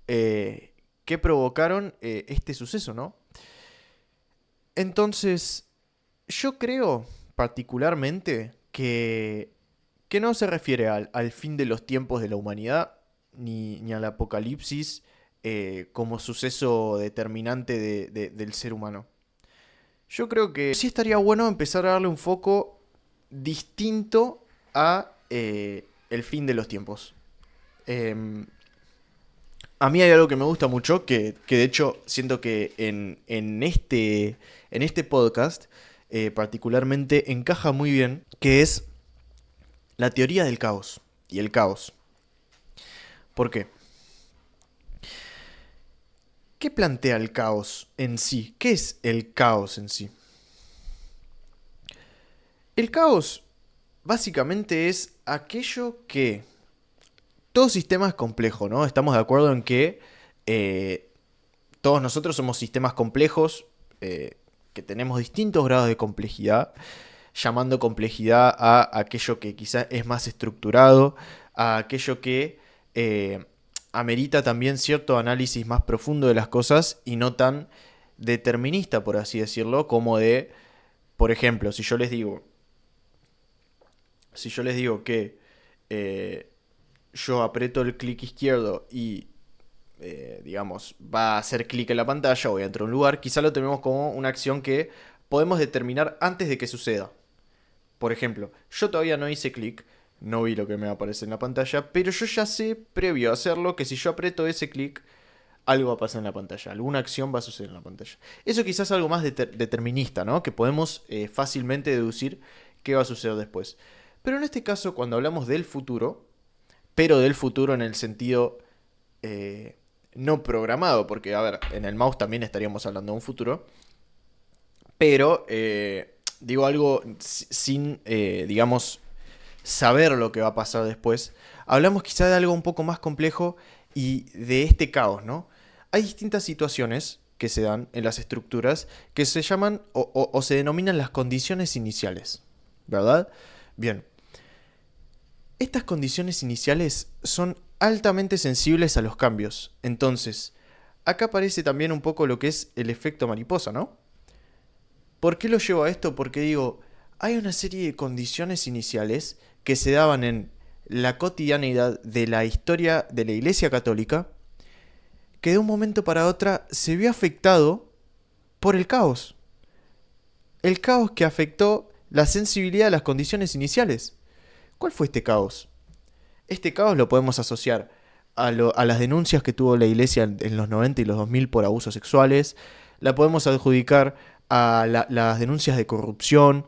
eh, que provocaron este suceso, ¿no? Entonces, yo creo particularmente que no se refiere al fin de los tiempos de la humanidad, ni al apocalipsis como suceso determinante del ser humano. Yo creo que sí estaría bueno empezar a darle un foco distinto a el fin de los tiempos. Em, a mí hay algo que me gusta mucho, que de hecho siento que en este podcast particularmente encaja muy bien, que es la teoría del caos y el caos. ¿Por qué? ¿Qué plantea el caos en sí? ¿Qué es el caos en sí? El caos básicamente es aquello que todo sistema es complejo, ¿no? Estamos de acuerdo en que eh, todos nosotros somos sistemas complejos que tenemos distintos grados de complejidad, llamando complejidad a aquello que quizás es más estructurado, a aquello que amerita también cierto análisis más profundo de las cosas y no tan determinista, por así decirlo, como de, por ejemplo, si yo les digo que eh, yo aprieto el clic izquierdo y digamos, va a hacer clic en la pantalla o voy a entrar a un lugar, quizá lo tenemos como una acción que podemos determinar antes de que suceda. Por ejemplo, yo todavía no hice clic, no vi lo que me aparece en la pantalla, pero yo ya sé, previo a hacerlo, que si yo aprieto ese clic, algo va a pasar en la pantalla, alguna acción va a suceder en la pantalla. Eso quizás es algo más determinista, ¿no? Que podemos fácilmente deducir qué va a suceder después. Pero en este caso, cuando hablamos del futuro, pero del futuro en el sentido eh, no programado, porque, a ver, en el mouse también estaríamos hablando de un futuro, pero digo algo sin, digamos, saber lo que va a pasar después. Hablamos quizá de algo un poco más complejo y de este caos, ¿no? Hay distintas situaciones que se dan en las estructuras que se llaman o se denominan las condiciones iniciales, ¿verdad? Bien, estas condiciones iniciales son altamente sensibles a los cambios. Entonces, acá aparece también un poco lo que es el efecto mariposa, ¿no? ¿Por qué lo llevo a esto? Porque digo, hay una serie de condiciones iniciales que se daban en la cotidianidad de la historia de la Iglesia Católica que de un momento para otro se vio afectado por el caos. El caos que afectó la sensibilidad de las condiciones iniciales. ¿Cuál fue este caos? Este caos lo podemos asociar a las denuncias que tuvo la Iglesia en los 90 y los 2000 por abusos sexuales. La podemos adjudicar a las denuncias de corrupción.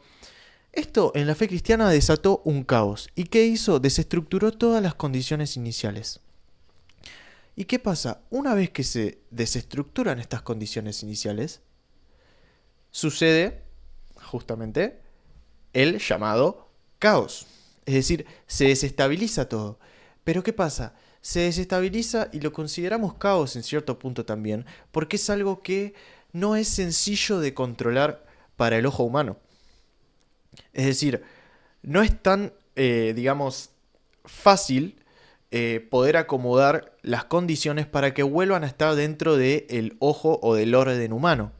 Esto en la fe cristiana desató un caos. ¿Y qué hizo? Desestructuró todas las condiciones iniciales. ¿Y qué pasa? Una vez que se desestructuran estas condiciones iniciales, sucede justamente el llamado caos. Es decir, se desestabiliza todo. Pero ¿qué pasa? Se desestabiliza y lo consideramos caos en cierto punto también, porque es algo que no es sencillo de controlar para el ojo humano. Es decir, no es tan, digamos, fácil poder acomodar las condiciones para que vuelvan a estar dentro del ojo o del orden humano.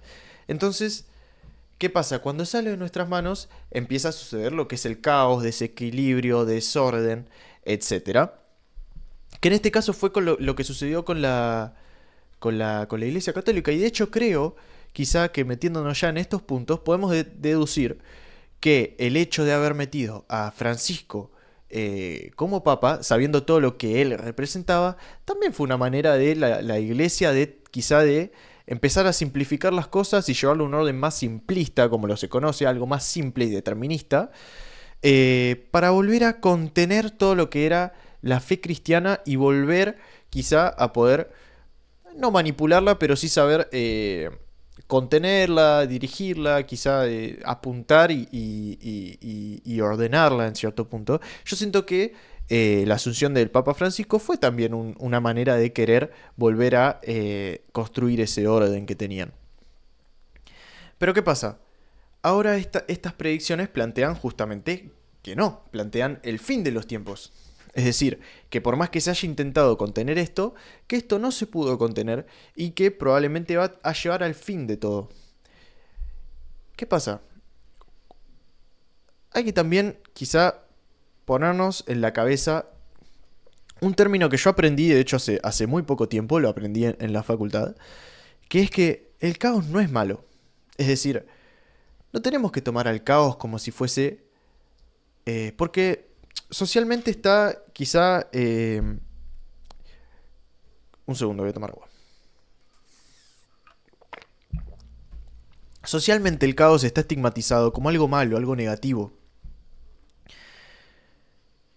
Entonces, ¿qué pasa? Cuando sale de nuestras manos empieza a suceder lo que es el caos, desequilibrio, desorden, etcétera. Que en este caso fue con lo que sucedió con la Iglesia Católica. Y de hecho creo, quizá que metiéndonos ya en estos puntos, podemos deducir que el hecho de haber metido a Francisco como papa, sabiendo todo lo que él representaba, también fue una manera de la Iglesia de quizá de empezar a simplificar las cosas y llevarlo a un orden más simplista, como lo se conoce, algo más simple y determinista, para volver a contener todo lo que era la fe cristiana y volver quizá a poder no manipularla, pero sí saber contenerla, dirigirla, quizá apuntar y ordenarla en cierto punto. Yo siento que la asunción del Papa Francisco fue también una manera de querer volver a construir ese orden que tenían. Pero ¿qué pasa? Ahora estas predicciones plantean justamente que no, plantean el fin de los tiempos. Es decir, que por más que se haya intentado contener esto, que esto no se pudo contener y que probablemente va a llevar al fin de todo. ¿Qué pasa? Hay que también quizá ponernos en la cabeza un término que yo aprendí, de hecho hace muy poco tiempo, lo aprendí en la facultad, que es que el caos no es malo. Es decir, no tenemos que tomar al caos como si fuese... porque socialmente está quizá... un segundo, voy a tomar agua. Socialmente el caos está estigmatizado como algo malo, algo negativo.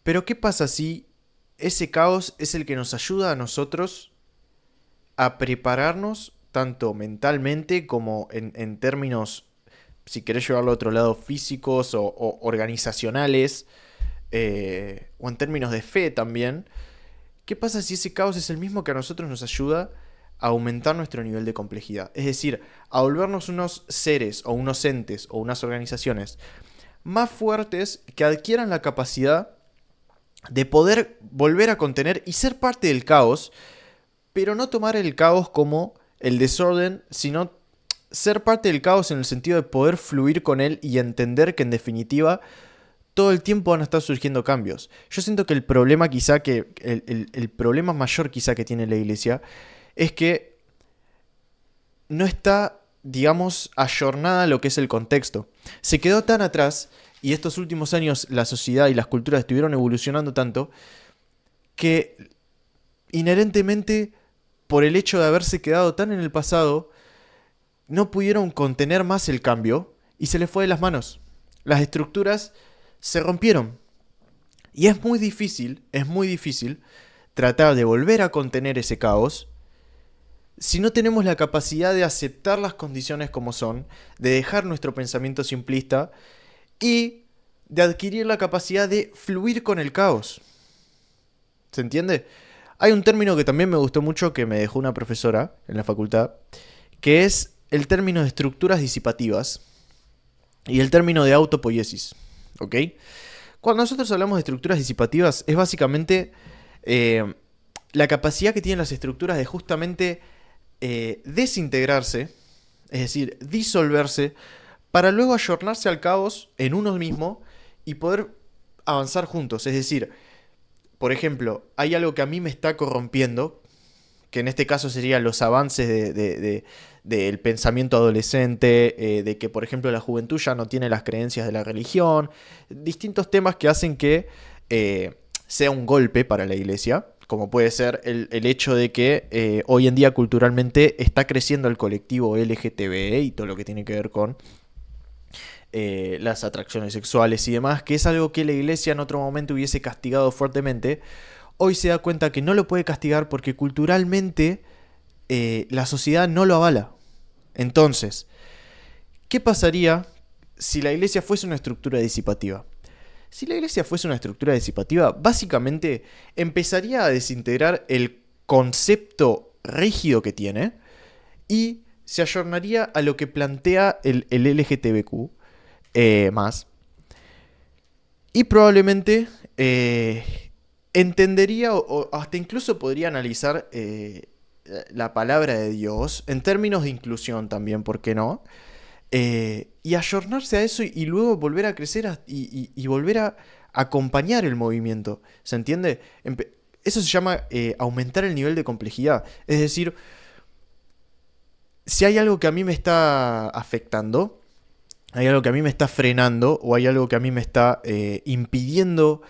Pero ¿qué pasa si ese caos es el que nos ayuda a nosotros a prepararnos tanto mentalmente como en términos, si querés llevarlo a otro lado, físicos o organizacionales, o en términos de fe también? ¿Qué pasa si ese caos es el mismo que a nosotros nos ayuda a aumentar nuestro nivel de complejidad? Es decir, a volvernos unos seres o unos entes o unas organizaciones más fuertes que adquieran la capacidad de poder volver a contener y ser parte del caos, pero no tomar el caos como el desorden, sino ser parte del caos en el sentido de poder fluir con él y entender que en definitiva todo el tiempo van a estar surgiendo cambios. Yo siento que el problema quizá que el problema mayor quizá que tiene la iglesia es que no está, digamos, ayornada a lo que es el contexto. Se quedó tan atrás y estos últimos años la sociedad y las culturas estuvieron evolucionando tanto que inherentemente por el hecho de haberse quedado tan en el pasado, no pudieron contener más el cambio y se les fue de las manos. Las estructuras se rompieron. Y es muy difícil tratar de volver a contener ese caos si no tenemos la capacidad de aceptar las condiciones como son, de dejar nuestro pensamiento simplista y de adquirir la capacidad de fluir con el caos. ¿Se entiende? Hay un término que también me gustó mucho que me dejó una profesora en la facultad, que es el término de estructuras disipativas y el término de autopoiesis. ¿Ok? Cuando nosotros hablamos de estructuras disipativas, es básicamente la capacidad que tienen las estructuras de justamente desintegrarse, es decir, disolverse, para luego ayornarse al caos en uno mismo y poder avanzar juntos. Es decir, por ejemplo, hay algo que a mí me está corrompiendo, que en este caso serían los avances del pensamiento adolescente, de que, por ejemplo, la juventud ya no tiene las creencias de la religión, distintos temas que hacen que sea un golpe para la iglesia, como puede ser el hecho de que hoy en día culturalmente está creciendo el colectivo LGTB y todo lo que tiene que ver con las atracciones sexuales y demás, que es algo que la iglesia en otro momento hubiese castigado fuertemente. Hoy se da cuenta que no lo puede castigar porque culturalmente la sociedad no lo avala. Entonces, ¿qué pasaría si la iglesia fuese una estructura disipativa? Si la iglesia fuese una estructura disipativa, básicamente empezaría a desintegrar el concepto rígido que tiene y se ayornaría a lo que plantea el LGTBQ más. Y probablemente entendería o hasta incluso podría analizar la palabra de Dios en términos de inclusión también, ¿por qué no? Y ayornarse a eso y luego volver a crecer y volver a acompañar el movimiento. ¿Se entiende? Eso se llama aumentar el nivel de complejidad. Es decir, si hay algo que a mí me está afectando, hay algo que a mí me está frenando o hay algo que a mí me está impidiendo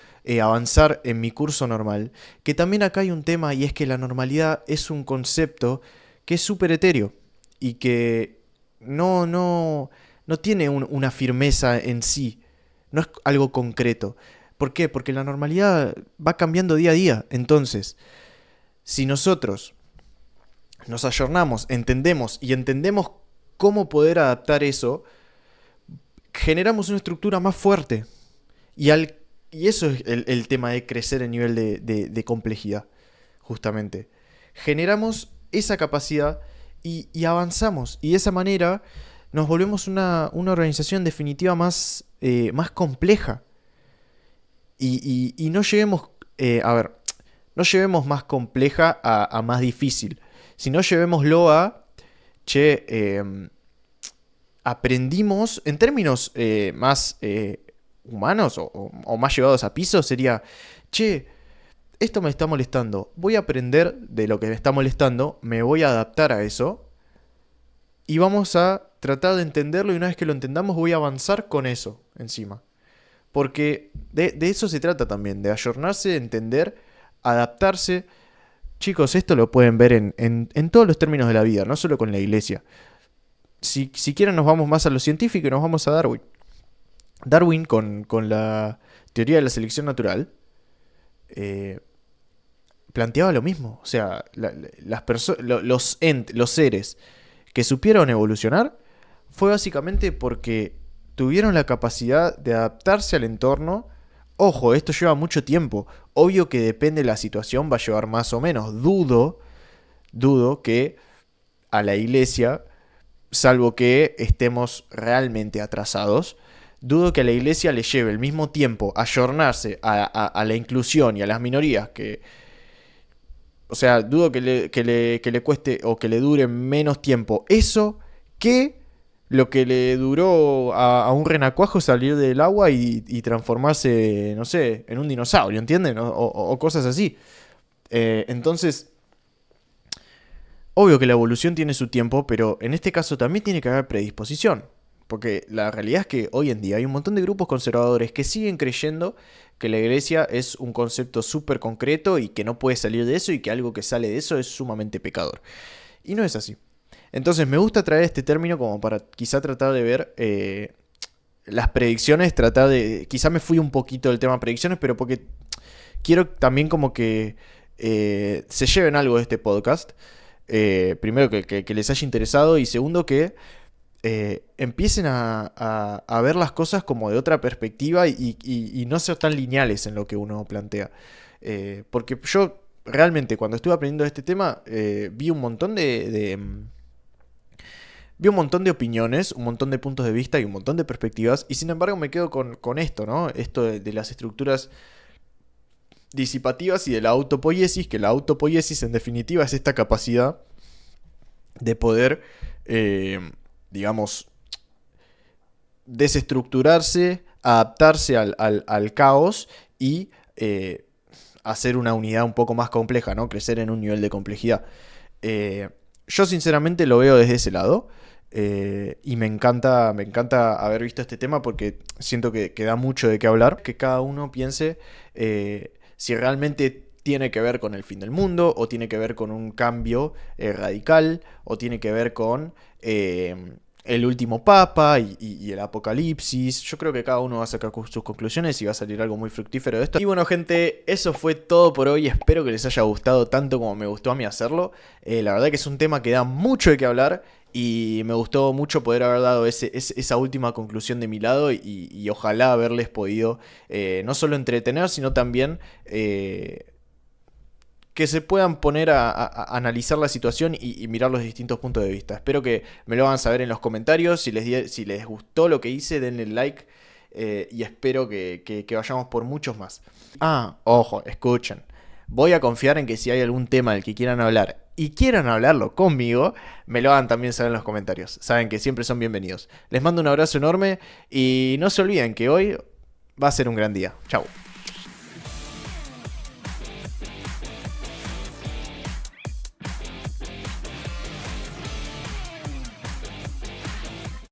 avanzar en mi curso normal, que también acá hay un tema y es que la normalidad es un concepto que es súper etéreo y que no tiene una firmeza en sí, no es algo concreto. ¿Por qué? Porque la normalidad va cambiando día a día. Entonces, si nosotros nos ayornamos, entendemos cómo poder adaptar eso, generamos una estructura más fuerte. Y eso es el tema de crecer en nivel de complejidad, justamente. Generamos esa capacidad y avanzamos. Y de esa manera nos volvemos una organización definitiva más compleja. Y no llevemos, no llevemos más compleja a más difícil, sino llevémoslo a, aprendimos, en términos más humanos o más llevados a piso, sería, esto me está molestando, voy a aprender de lo que me está molestando, me voy a adaptar a eso y vamos a tratar de entenderlo y una vez que lo entendamos voy a avanzar con eso encima. Porque de eso se trata también, de ayornarse, de entender, adaptarse. Chicos, esto lo pueden ver en todos los términos de la vida, no solo con la iglesia. Si quieren nos vamos más a lo científico y nos vamos a Darwin. Darwin con la teoría de la selección natural planteaba lo mismo. O sea, los seres que supieron evolucionar fue básicamente porque tuvieron la capacidad de adaptarse al entorno. Ojo, esto lleva mucho tiempo. Obvio que depende de la situación, va a llevar más o menos. Dudo que a la iglesia, salvo que estemos realmente atrasados, dudo que a la iglesia le lleve el mismo tiempo ayornarse a la inclusión y a las minorías que... O sea, dudo que le cueste o que le dure menos tiempo eso que lo que le duró a un renacuajo salir del agua y transformarse, no sé, en un dinosaurio, ¿entienden? O cosas así. Entonces, obvio que la evolución tiene su tiempo, pero en este caso también tiene que haber predisposición. Porque la realidad es que hoy en día hay un montón de grupos conservadores que siguen creyendo que la iglesia es un concepto súper concreto y que no puede salir de eso y que algo que sale de eso es sumamente pecador. Y no es así. Entonces me gusta traer este término como para quizá tratar de ver las predicciones, tratar de... Quizá me fui un poquito del tema predicciones, pero porque quiero también como que se lleven algo de este podcast. Primero que les haya interesado y segundo que empiecen a ver las cosas como de otra perspectiva y no ser tan lineales en lo que uno plantea. Porque yo realmente cuando estuve aprendiendo este tema vi un montón vi un montón de opiniones, un montón de puntos de vista y un montón de perspectivas y sin embargo me quedo con esto, ¿no? Esto de las estructuras disipativas y de la autopoiesis, que la autopoiesis en definitiva es esta capacidad de poder, digamos, desestructurarse, adaptarse al caos y hacer una unidad un poco más compleja, ¿no? Crecer en un nivel de complejidad. Yo sinceramente lo veo desde ese lado. Y me encanta haber visto este tema porque siento que da mucho de qué hablar. Que cada uno piense si realmente tiene que ver con el fin del mundo, o tiene que ver con un cambio radical, o tiene que ver con el último papa y el apocalipsis. Yo creo que cada uno va a sacar sus conclusiones y va a salir algo muy fructífero de esto. Y bueno, gente, eso fue todo por hoy. Espero que les haya gustado tanto como me gustó a mí hacerlo. La verdad que es un tema que da mucho de qué hablar. Y me gustó mucho poder haber dado esa última conclusión de mi lado y ojalá haberles podido no solo entretener, sino también que se puedan poner a analizar la situación y mirar los distintos puntos de vista. Espero que me lo hagan saber en los comentarios. Si les gustó lo que hice, denle like y espero que vayamos por muchos más. Ojo, escuchen. Voy a confiar en que si hay algún tema del que quieran hablar y quieran hablarlo conmigo, me lo hagan también saber en los comentarios. Saben que siempre son bienvenidos. Les mando un abrazo enorme y no se olviden que hoy va a ser un gran día. Chau.